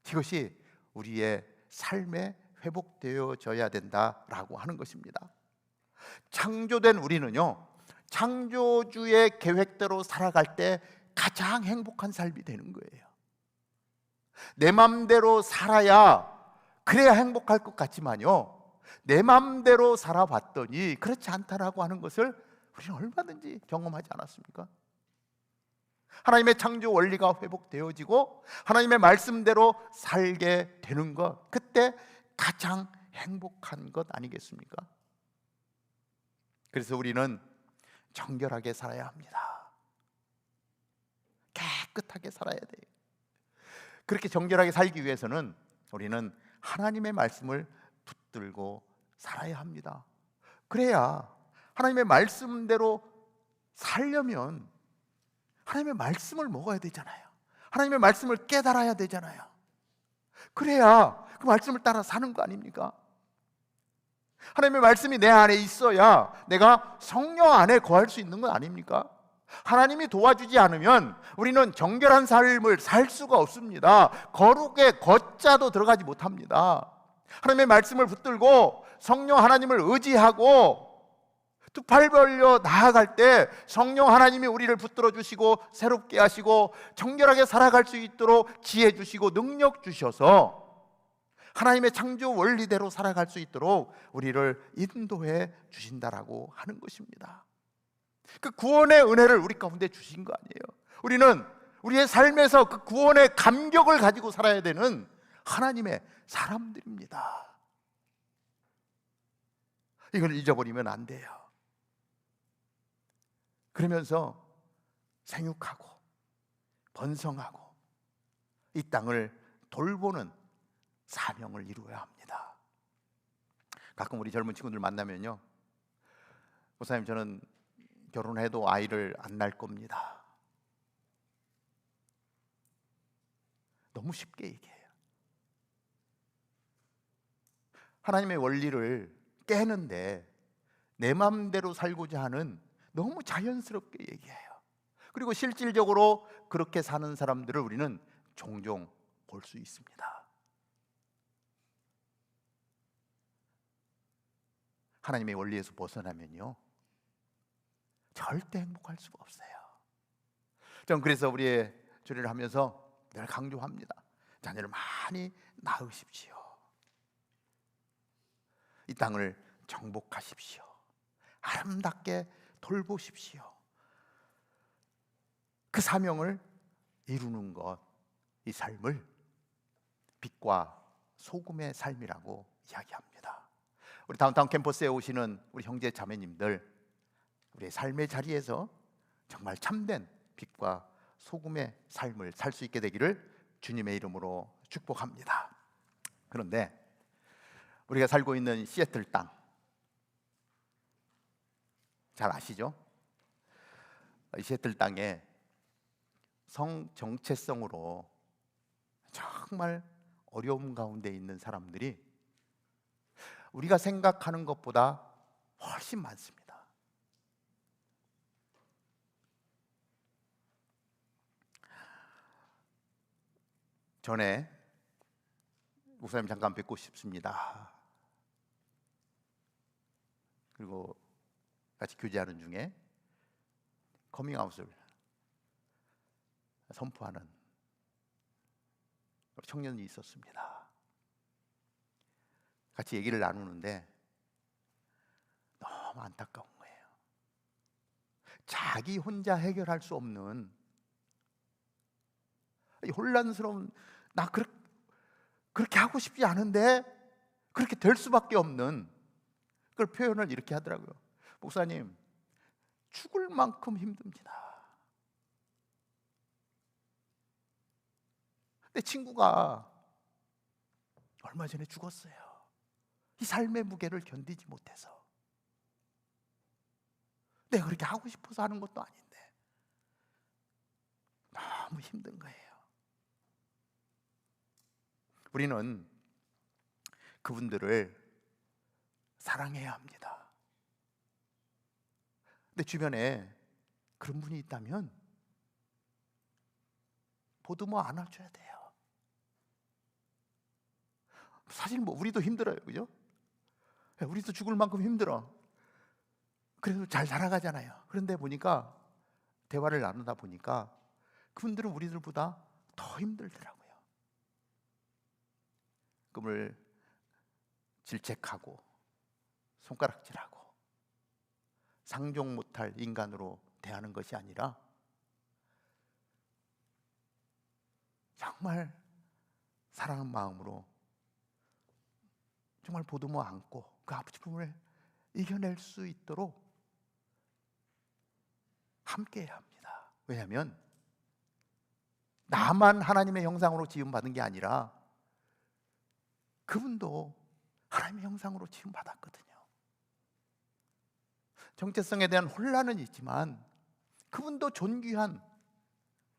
이것이 우리의 삶에 회복되어져야 된다라고 하는 것입니다. 창조된 우리는요, 창조주의 계획대로 살아갈 때 가장 행복한 삶이 되는 거예요. 내 맘대로 살아야, 그래야 행복할 것 같지만요, 내 맘대로 살아봤더니 그렇지 않다라고 하는 것을 우리는 얼마든지 경험하지 않았습니까? 하나님의 창조 원리가 회복되어지고 하나님의 말씀대로 살게 되는 것, 그때 가장 행복한 것 아니겠습니까? 그래서 우리는 정결하게 살아야 합니다. 깨끗하게 살아야 돼요. 그렇게 정결하게 살기 위해서는 우리는 하나님의 말씀을 붙들고 살아야 합니다. 그래야 하나님의 말씀대로 살려면 하나님의 말씀을 먹어야 되잖아요. 하나님의 말씀을 깨달아야 되잖아요. 그래야 그 말씀을 따라 사는 거 아닙니까? 하나님의 말씀이 내 안에 있어야 내가 성령 안에 거할 수 있는 건 아닙니까? 하나님이 도와주지 않으면 우리는 정결한 삶을 살 수가 없습니다. 거룩의 거자도 들어가지 못합니다. 하나님의 말씀을 붙들고 성령 하나님을 의지하고 두 팔 벌려 나아갈 때 성령 하나님이 우리를 붙들어 주시고 새롭게 하시고 정결하게 살아갈 수 있도록 지혜 주시고 능력 주셔서 하나님의 창조 원리대로 살아갈 수 있도록 우리를 인도해 주신다라고 하는 것입니다. 그 구원의 은혜를 우리 가운데 주신 거 아니에요. 우리는 우리의 삶에서 그 구원의 감격을 가지고 살아야 되는 하나님의 사람들입니다. 이걸 잊어버리면 안 돼요. 그러면서 생육하고 번성하고 이 땅을 돌보는 사명을 이루어야 합니다. 가끔 우리 젊은 친구들 만나면요, 목사님 저는 결혼해도 아이를 안 낳을 겁니다. 너무 쉽게 얘기해요. 하나님의 원리를 깨는데 내 마음대로 살고자 하는 너무 자연스럽게 얘기해요. 그리고 실질적으로 그렇게 사는 사람들을 우리는 종종 볼 수 있습니다. 하나님의 원리에서 벗어나면요 절대 행복할 수가 없어요. 저는 그래서 우리의 주례를 하면서 늘 강조합니다. 자녀를 많이 낳으십시오. 이 땅을 정복하십시오. 아름답게 돌보십시오. 그 사명을 이루는 것, 이 삶을 빛과 소금의 삶이라고 이야기합니다. 우리 다운타운 캠퍼스에 오시는 우리 형제 자매님들, 우리의 삶의 자리에서 정말 참된 빛과 소금의 삶을 살 수 있게 되기를 주님의 이름으로 축복합니다. 그런데 우리가 살고 있는 시애틀 땅 잘 아시죠? 이 시애틀 땅에 성 정체성으로 정말 어려움 가운데 있는 사람들이 우리가 생각하는 것보다 훨씬 많습니다. 전에 목사님 잠깐 뵙고 싶습니다. 그리고 같이 교제하는 중에 커밍아웃을 선포하는 청년이 있었습니다. 같이 얘기를 나누는데 너무 안타까운 거예요. 자기 혼자 해결할 수 없는 이 혼란스러운, 나 그렇게 하고 싶지 않은데 그렇게 될 수밖에 없는, 그걸 표현을 이렇게 하더라고요. 목사님, 죽을 만큼 힘듭니다. 내 친구가 얼마 전에 죽었어요. 이 삶의 무게를 견디지 못해서. 내가 그렇게 하고 싶어서 하는 것도 아닌데 너무 힘든 거예요. 우리는 그분들을 사랑해야 합니다. 내 주변에 그런 분이 있다면 보듬어 안아줘야 돼요. 사실 뭐 우리도 힘들어요, 그죠? 우리도 죽을 만큼 힘들어. 그래도 잘 살아가잖아요. 그런데 보니까 대화를 나누다 보니까 그분들은 우리들보다 더 힘들더라고요. 꿈을 질책하고 손가락질하고 상종 못할 인간으로 대하는 것이 아니라 정말 사랑하는 마음으로 정말 보듬어 안고 그 아픔을 이겨낼 수 있도록 함께해야 합니다. 왜냐하면 나만 하나님의 형상으로 지음받은 게 아니라 그분도 하나님의 형상으로 지음받았거든요. 정체성에 대한 혼란은 있지만 그분도 존귀한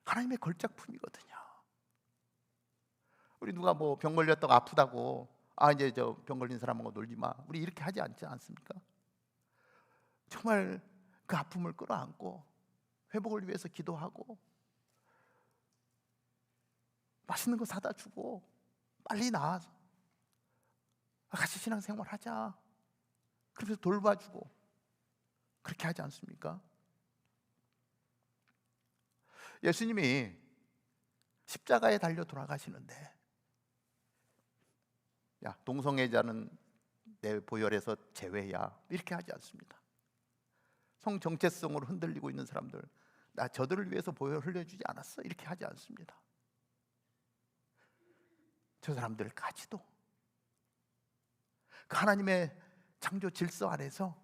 하나님의 걸작품이거든요. 우리 누가 뭐 병 걸렸다고 아프다고 이제 저 병 걸린 사람하고 놀지 마, 우리 이렇게 하지 않지 않습니까? 정말 그 아픔을 끌어안고 회복을 위해서 기도하고 맛있는 거 사다 주고 빨리 나아서 같이 신앙생활 하자, 그러면서 돌봐주고 그렇게 하지 않습니까? 예수님이 십자가에 달려 돌아가시는데 야, 동성애자는 내 보혈에서 제외야, 이렇게 하지 않습니다. 성정체성으로 흔들리고 있는 사람들, 나 저들을 위해서 보혈 흘려주지 않았어, 이렇게 하지 않습니다. 저 사람들까지도 그 하나님의 창조 질서 안에서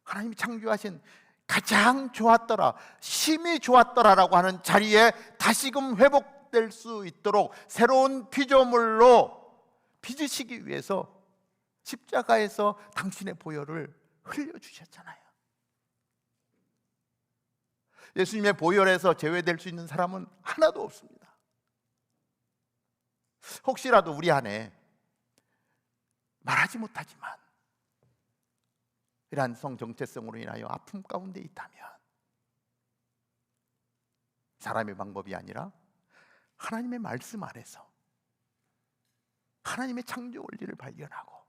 하나님이 창조하신 가장 좋았더라, 심히 좋았더라라고 하는 자리에 다시금 회복될 수 있도록 새로운 피조물로 빚으시기 위해서 십자가에서 당신의 보혈을 흘려주셨잖아요. 예수님의 보혈에서 제외될 수 있는 사람은 하나도 없습니다. 혹시라도 우리 안에 말하지 못하지만 이러한 성정체성으로 인하여 아픔 가운데 있다면 사람의 방법이 아니라 하나님의 말씀 안에서 하나님의 창조 원리를 발견하고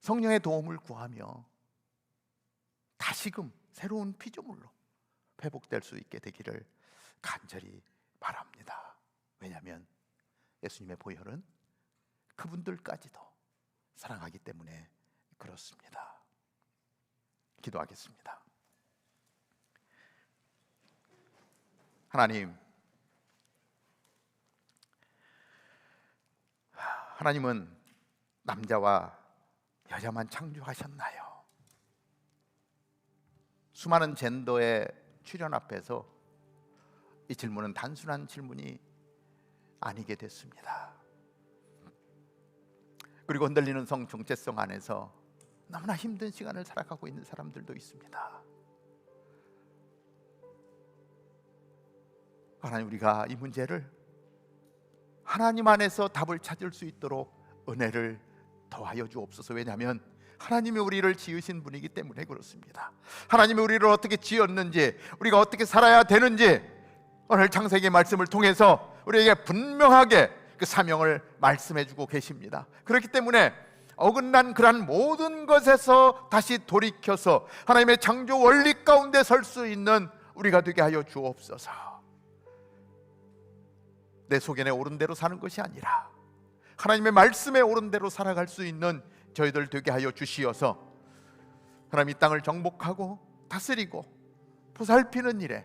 성령의 도움을 구하며 다시금 새로운 피조물로 회복될 수 있게 되기를 간절히 바랍니다. 왜냐하면 예수님의 보혈은 그분들까지도 사랑하기 때문에 그렇습니다. 기도하겠습니다. 하나님은 남자와 여자만 창조하셨나요? 수많은 젠더의 출현 앞에서 이 질문은 단순한 질문이 아니게 됐습니다. 그리고 흔들리는 성 정체성 안에서 너무나 힘든 시간을 살아가고 있는 사람들도 있습니다. 하나님, 우리가 이 문제를 하나님 안에서 답을 찾을 수 있도록 은혜를 더하여 주옵소서. 왜냐하면 하나님이 우리를 지으신 분이기 때문에 그렇습니다. 하나님이 우리를 어떻게 지었는지, 우리가 어떻게 살아야 되는지 오늘 창세기 말씀을 통해서 우리에게 분명하게 그 사명을 말씀해 주고 계십니다. 그렇기 때문에 어긋난 그러한 모든 것에서 다시 돌이켜서 하나님의 창조 원리 가운데 설 수 있는 우리가 되게 하여 주옵소서. 내 속에 옳은 대로 사는 것이 아니라 하나님의 말씀에 옳은 대로 살아갈 수 있는 저희들 되게 하여 주시어서 하나님 이 땅을 정복하고 다스리고 보살피는 일에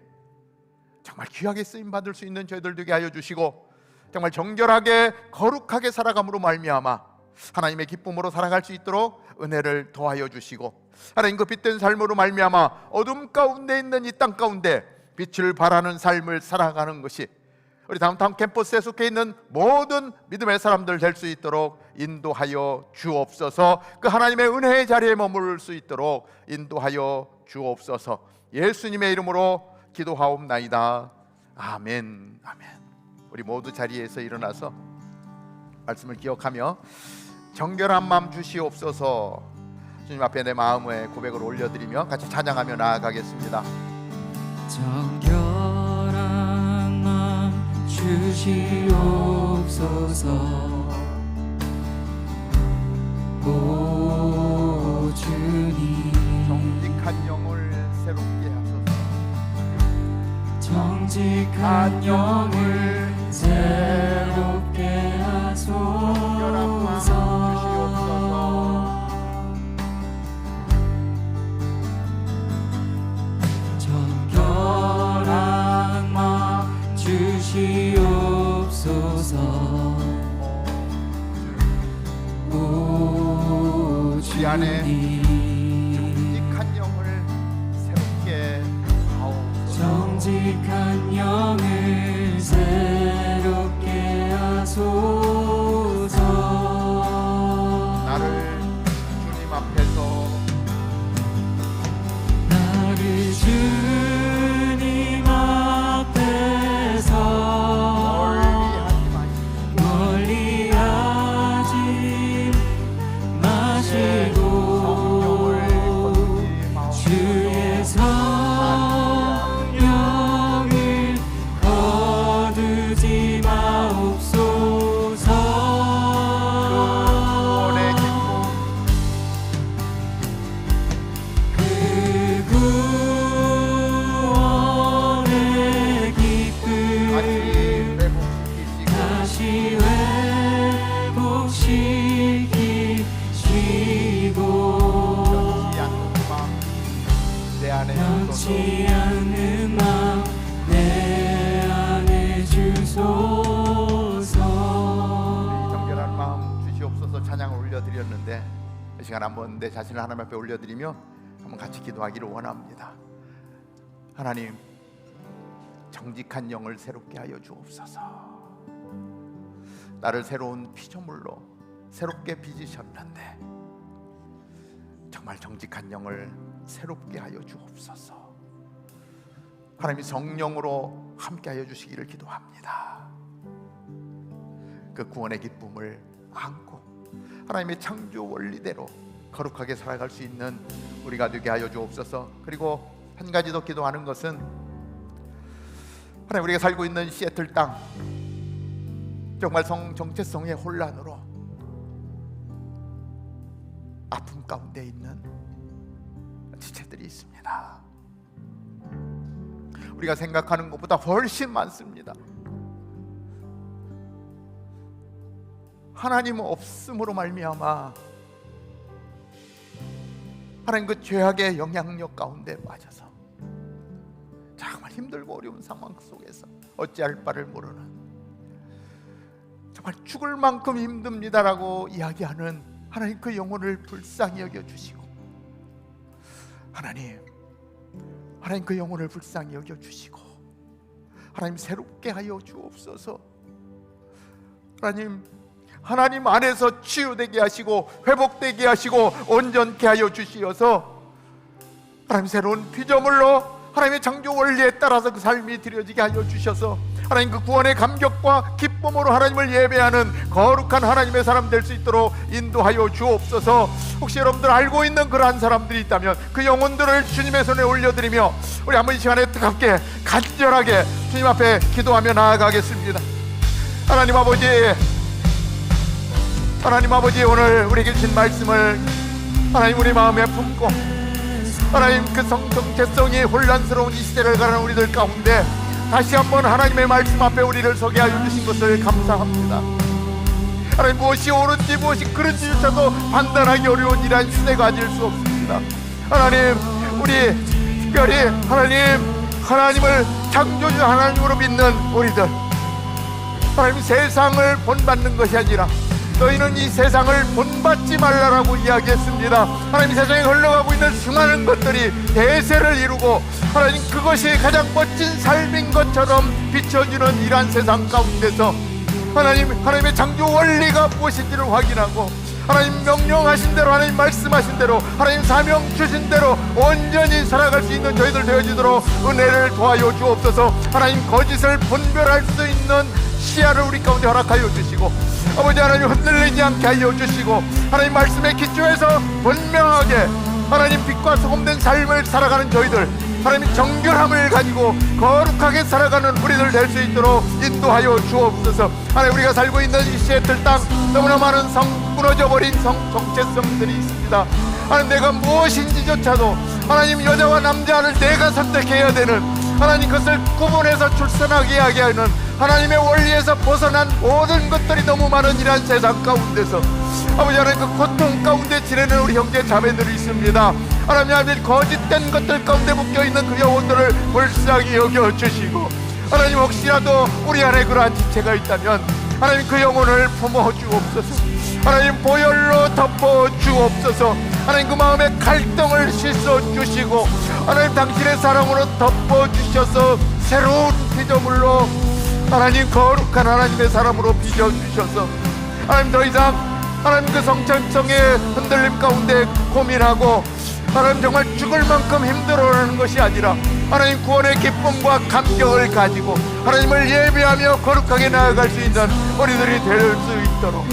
정말 귀하게 쓰임받을 수 있는 저희들 되게 하여 주시고, 정말 정결하게 거룩하게 살아감으로 말미암아 하나님의 기쁨으로 살아갈 수 있도록 은혜를 더하여 주시고, 하나님 그 빛된 삶으로 말미암아 어둠 가운데 있는 이 땅 가운데 빛을 발하는 삶을 살아가는 것이 우리 다운타운 캠퍼스에 속해 있는 모든 믿음의 사람들 될 수 있도록 인도하여 주옵소서. 그 하나님의 은혜의 자리에 머무를 수 있도록 인도하여 주옵소서. 예수님의 이름으로 기도하옵나이다. 아멘. 아멘. 우리 모두 자리에서 일어나서 말씀을 기억하며 정결한 마음 주시옵소서. 주님 앞에 내 마음의 고백을 올려드리며 같이 찬양하며 나아가겠습니다. 정결한 마음 주시옵소서. 오 주님, 정직한 영을 새롭게 하소서. 정직한 영을 새롭게 정결한 마음 하소서. 정결한 마음 주시옵소서. 오 우리 안에 주님, 정직한 영을 새롭게 하옵소서. 정직한 영을 새롭게 하소서. 나를 주님 앞에서 나를 주님 앞에서 멀리하지 마시고 멀리하지 마시고 주의 성령을 거두지 마옵소서. 그 구원의 기쁨 다시 회복시키시고 내 안에 변치 않는 마음 내 안에 주소서. 정결한 마음 주시옵소서 찬양을 올려드렸는데 이 시간 한번 내 자신을 하나님 앞에 올려드리며 한번 같이 기도하기를 원합니다. 하나님, 정직한 영을 새롭게 하여 주옵소서. 나를 새로운 피조물로 새롭게 빚으셨는데 정말 정직한 영을 새롭게 하여 주옵소서. 하나님이 성령으로 함께하여 주시기를 기도합니다. 그 구원의 기쁨을 안고 하나님의 창조 원리대로 거룩하게 살아갈 수 있는 우리가 되게 하여 주옵소서. 그리고 한 가지 더 기도하는 것은 하나님, 우리가 살고 있는 시애틀 땅 정말 정체성의 혼란으로 아픔 가운데 있는 지체들이 있습니다. 우리가 생각하는 것보다 훨씬 많습니다. 하나님 없음으로 말미암아 하나님 그 죄악의 영향력 가운데 빠져서 정말 힘들고 어려운 상황 속에서 어찌할 바를 모르는, 정말 죽을 만큼 힘듭니다라고 이야기하는 하나님 그 영혼을 불쌍히 여겨주시고, 하나님 그 영혼을 불쌍히 여겨주시고 하나님 새롭게 하여 주옵소서. 하나님 안에서 치유되게 하시고 회복되게 하시고 온전케 하여 주시어서 하나님 새로운 피조물로 하나님의 창조 원리에 따라서 그 삶이 드려지게 하여 주셔서 하나님 그 구원의 감격과 기쁨으로 하나님을 예배하는 거룩한 하나님의 사람 될 수 있도록 인도하여 주옵소서. 혹시 여러분들 알고 있는 그러한 사람들이 있다면 그 영혼들을 주님의 손에 올려드리며 우리 한번 이 시간에 뜨겁게 간절하게 주님 앞에 기도하며 나아가겠습니다. 하나님 아버지, 오늘 우리에게 주신 말씀을 하나님 우리 마음에 품고 하나님 그 정체성이 혼란스러운 이 시대를 가는 우리들 가운데 다시 한번 하나님의 말씀 앞에 우리를 서게 하여 주신 것을 감사합니다. 하나님, 무엇이 옳은지 무엇이 그른지조차도 판단하기 어려운 이러한 시대가 아닐 수 없습니다. 하나님, 우리 특별히 하나님을 창조주 하나님으로 믿는 우리들, 하나님 세상을 본받는 것이 아니라 너희는 이 세상을 본받지 말라라고 이야기했습니다. 하나님, 세상에 흘러가고 있는 수많은 것들이 대세를 이루고 하나님 그것이 가장 멋진 삶인 것처럼 비춰지는 이러한 세상 가운데서 하나님의 창조 원리가 무엇인지를 확인하고 하나님 명령하신 대로, 하나님 말씀하신 대로, 하나님 사명 주신 대로 온전히 살아갈 수 있는 저희들 되어지도록 은혜를 도와여 주옵소서. 하나님 거짓을 분별할 수 있는 시야를 우리 가운데 허락하여 주시고, 아버지 하나님 흔들리지 않게 하여 주시고, 하나님 말씀에 기초해서 분명하게 하나님 빛과 소금된 삶을 살아가는 저희들, 하나님 정결함을 가지고 거룩하게 살아가는 우리들 될 수 있도록 인도하여 주옵소서. 하나님 우리가 살고 있는 이 시애틀 땅, 너무나 많은 무너져버린 정체성들이 있습니다. 하나님 내가 무엇인지조차도, 하나님 여자와 남자를 내가 선택해야 되는, 하나님 그것을 구분해서 출산하게 하게 하는 하나님의 원리에서 벗어난 모든 것들이 너무 많은 이러한 세상 가운데서 아버지 하나님 그 고통 가운데 지내는 우리 형제 자매들이 있습니다. 하나님 거짓된 것들 가운데 묶여있는 그 영혼들을 불쌍히 여겨주시고, 하나님 혹시라도 우리 안에 그러한 지체가 있다면 하나님 그 영혼을 품어주옵소서. 하나님 보혈로 덮어주옵소서. 하나님 그 마음의 갈등을 씻어주시고, 하나님 당신의 사랑으로 덮어주셔서 새로운 피조물로 하나님 거룩한 하나님의 사람으로 빚어주셔서, 하나님 더 이상 하나님 그 성찬성의 흔들림 가운데 고민하고 하나님 정말 죽을 만큼 힘들어하는 것이 아니라 하나님 구원의 기쁨과 감격을 가지고 하나님을 예배하며 거룩하게 나아갈 수 있는 우리들이 될 수 있도록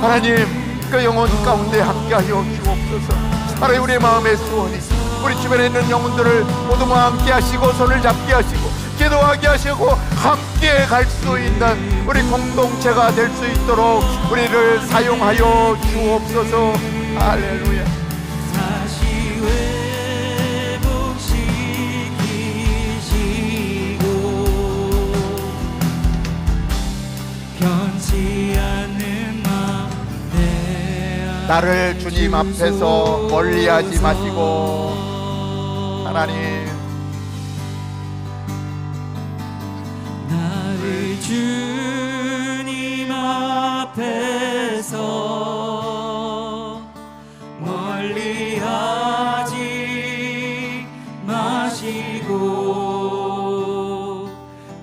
하나님 그 영혼 가운데 함께하여 주옵소서. 하나님 우리의 마음의 소원이 우리 주변에 있는 영혼들을 모두 함께 하시고 손을 잡게 하시고 기도하게 하시고 함께 갈 수 있는 우리 공동체가 될 수 있도록 우리를 사용하여 주옵소서. 할렐루야. 다시 회복시키시고 변치 않는 마음 내 나를 주님 앞에서 멀리하지 마시고 하나님 나를 주님 앞에서 멀리하지 마시고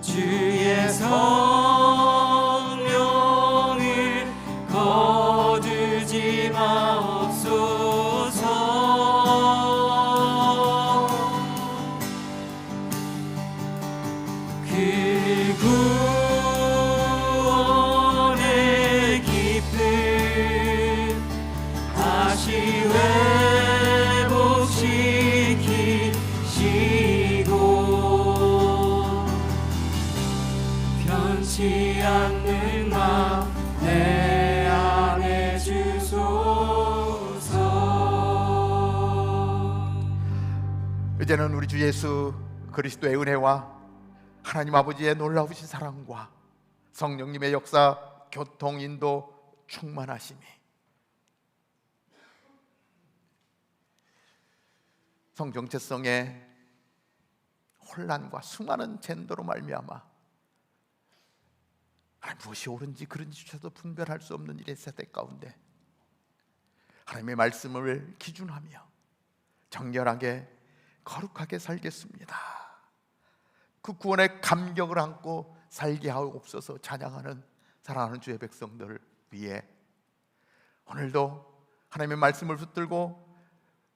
주의 성령을 거두지 마옵소서. 그 구원의 기쁨 다시 회복시키시고 변치 않는 마음 내 안에 주소서. 이제는 우리 주 예수 그리스도의 은혜와 하나님 아버지의 놀라우신 사랑과 성령님의 역사, 교통, 인도, 충만하심이 성정체성의 혼란과 수많은 젠더로 말미암아 무엇이 옳은지 그른지조차도 분별할 수 없는 일의 세대 가운데 하나님의 말씀을 기준하며 정결하게 거룩하게 살겠습니다. 그 구원의 감격을 안고 살게 하옵소서. 찬양하는 사랑하는 주의 백성들 위해 오늘도 하나님의 말씀을 붙들고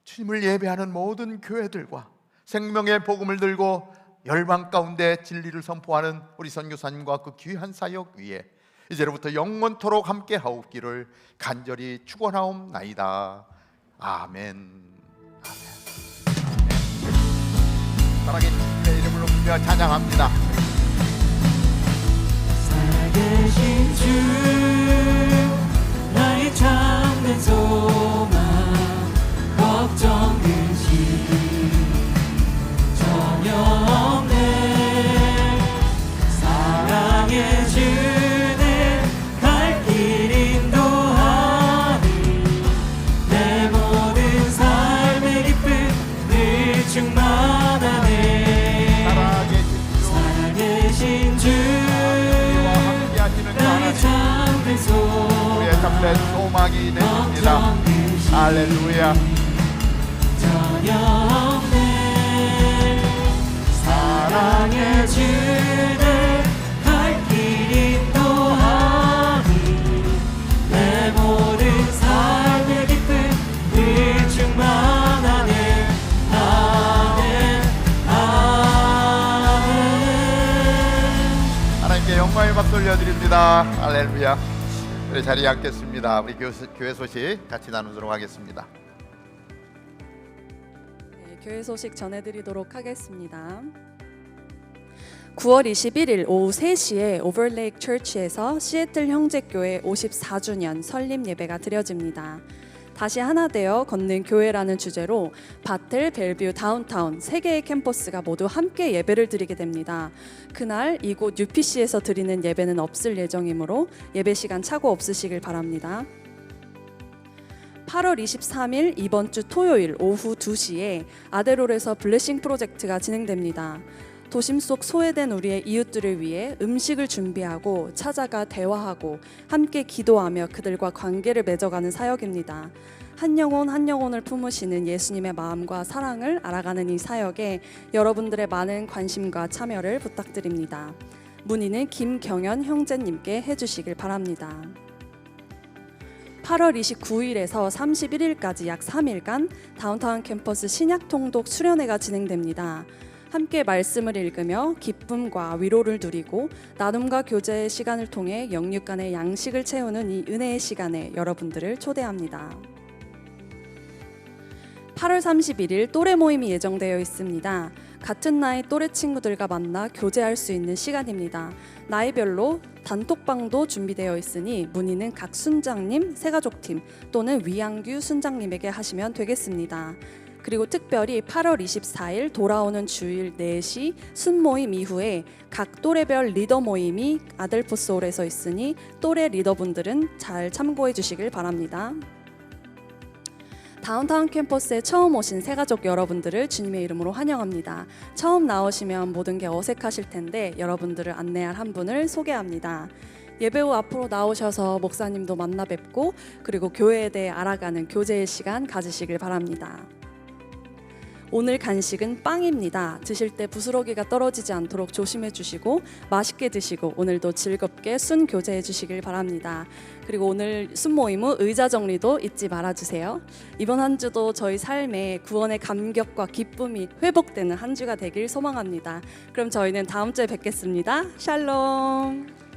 주님을 예배하는 모든 교회들과 생명의 복음을 들고 열방 가운데 진리를 선포하는 우리 선교사님과 그 귀한 사역 위에 이제로부터 영원토록 함께 하옵기를 간절히 축원하옵나이다. 아멘. 사랑의 주님의 이름을 높이며 찬양합니다. 살아계신 주 나의 참된 소망 걱정 근심 전혀 없네. 사랑의 주내 갈 길 인도하니 내 모든 삶의 기쁨 늘 충만하네. 살아계신 주 나의 참된 소망 우리의 참된 소망이 되십니다. 할렐루야. 전혀 없네. 사랑의 주내 갈 길 인도하니 내 모든 삶 박수 올려드립니다. 할렐루야. 우리 자리에 앉겠습니다. 우리 교회 소식 같이 나누도록 하겠습니다. 네, 교회 소식 전해드리도록 하겠습니다. 9월 21일 오후 3시에 오버레이크 처치에서 시애틀 형제교회 54주년 설립 예배가 드려집니다. 다시 하나 되어 걷는 교회라는 주제로 바틀, 벨뷰, 다운타운 3개의 캠퍼스가 모두 함께 예배를 드리게 됩니다. 그날 이곳 UPC에서 드리는 예배는 없을 예정이므로 예배 시간 착오 없으시길 바랍니다. 8월 23일 이번 주 토요일 오후 2시에 아데롤에서 블레싱 프로젝트가 진행됩니다. 도심 속 소외된 우리의 이웃들을 위해 음식을 준비하고 찾아가 대화하고 함께 기도하며 그들과 관계를 맺어가는 사역입니다. 한 영혼을 품으시는 예수님의 마음과 사랑을 알아가는 이 사역에 여러분들의 많은 관심과 참여를 부탁드립니다. 문의는 김경연 형제님께 해주시길 바랍니다. 8월 29일에서 31일까지 약 3일간 다운타운 캠퍼스 신약통독 수련회가 진행됩니다. 함께 말씀을 읽으며 기쁨과 위로를 누리고 나눔과 교제의 시간을 통해 영육 간의 양식을 채우는 이 은혜의 시간에 여러분들을 초대합니다. 8월 31일 또래 모임이 예정되어 있습니다. 같은 나이 또래 친구들과 만나 교제할 수 있는 시간입니다. 나이별로 단톡방도 준비되어 있으니 문의는 각 순장님, 새가족팀 또는 위양규 순장님에게 하시면 되겠습니다. 그리고 특별히 8월 24일 돌아오는 주일 4시 순모임 이후에 각 또래별 리더 모임이 아델포스홀에서 있으니 또래 리더분들은 잘 참고해 주시길 바랍니다. 다운타운 캠퍼스에 처음 오신 새가족 여러분들을 주님의 이름으로 환영합니다. 처음 나오시면 모든 게 어색하실 텐데 여러분들을 안내할 한 분을 소개합니다. 예배 후 앞으로 나오셔서 목사님도 만나 뵙고 그리고 교회에 대해 알아가는 교제의 시간 가지시길 바랍니다. 오늘 간식은 빵입니다. 드실 때 부스러기가 떨어지지 않도록 조심해 주시고 맛있게 드시고 오늘도 즐겁게 순 교제해 주시길 바랍니다. 그리고 오늘 순모임 후 의자 정리도 잊지 말아주세요. 이번 한 주도 저희 삶에 구원의 감격과 기쁨이 회복되는 한 주가 되길 소망합니다. 그럼 저희는 다음 주에 뵙겠습니다. 샬롬.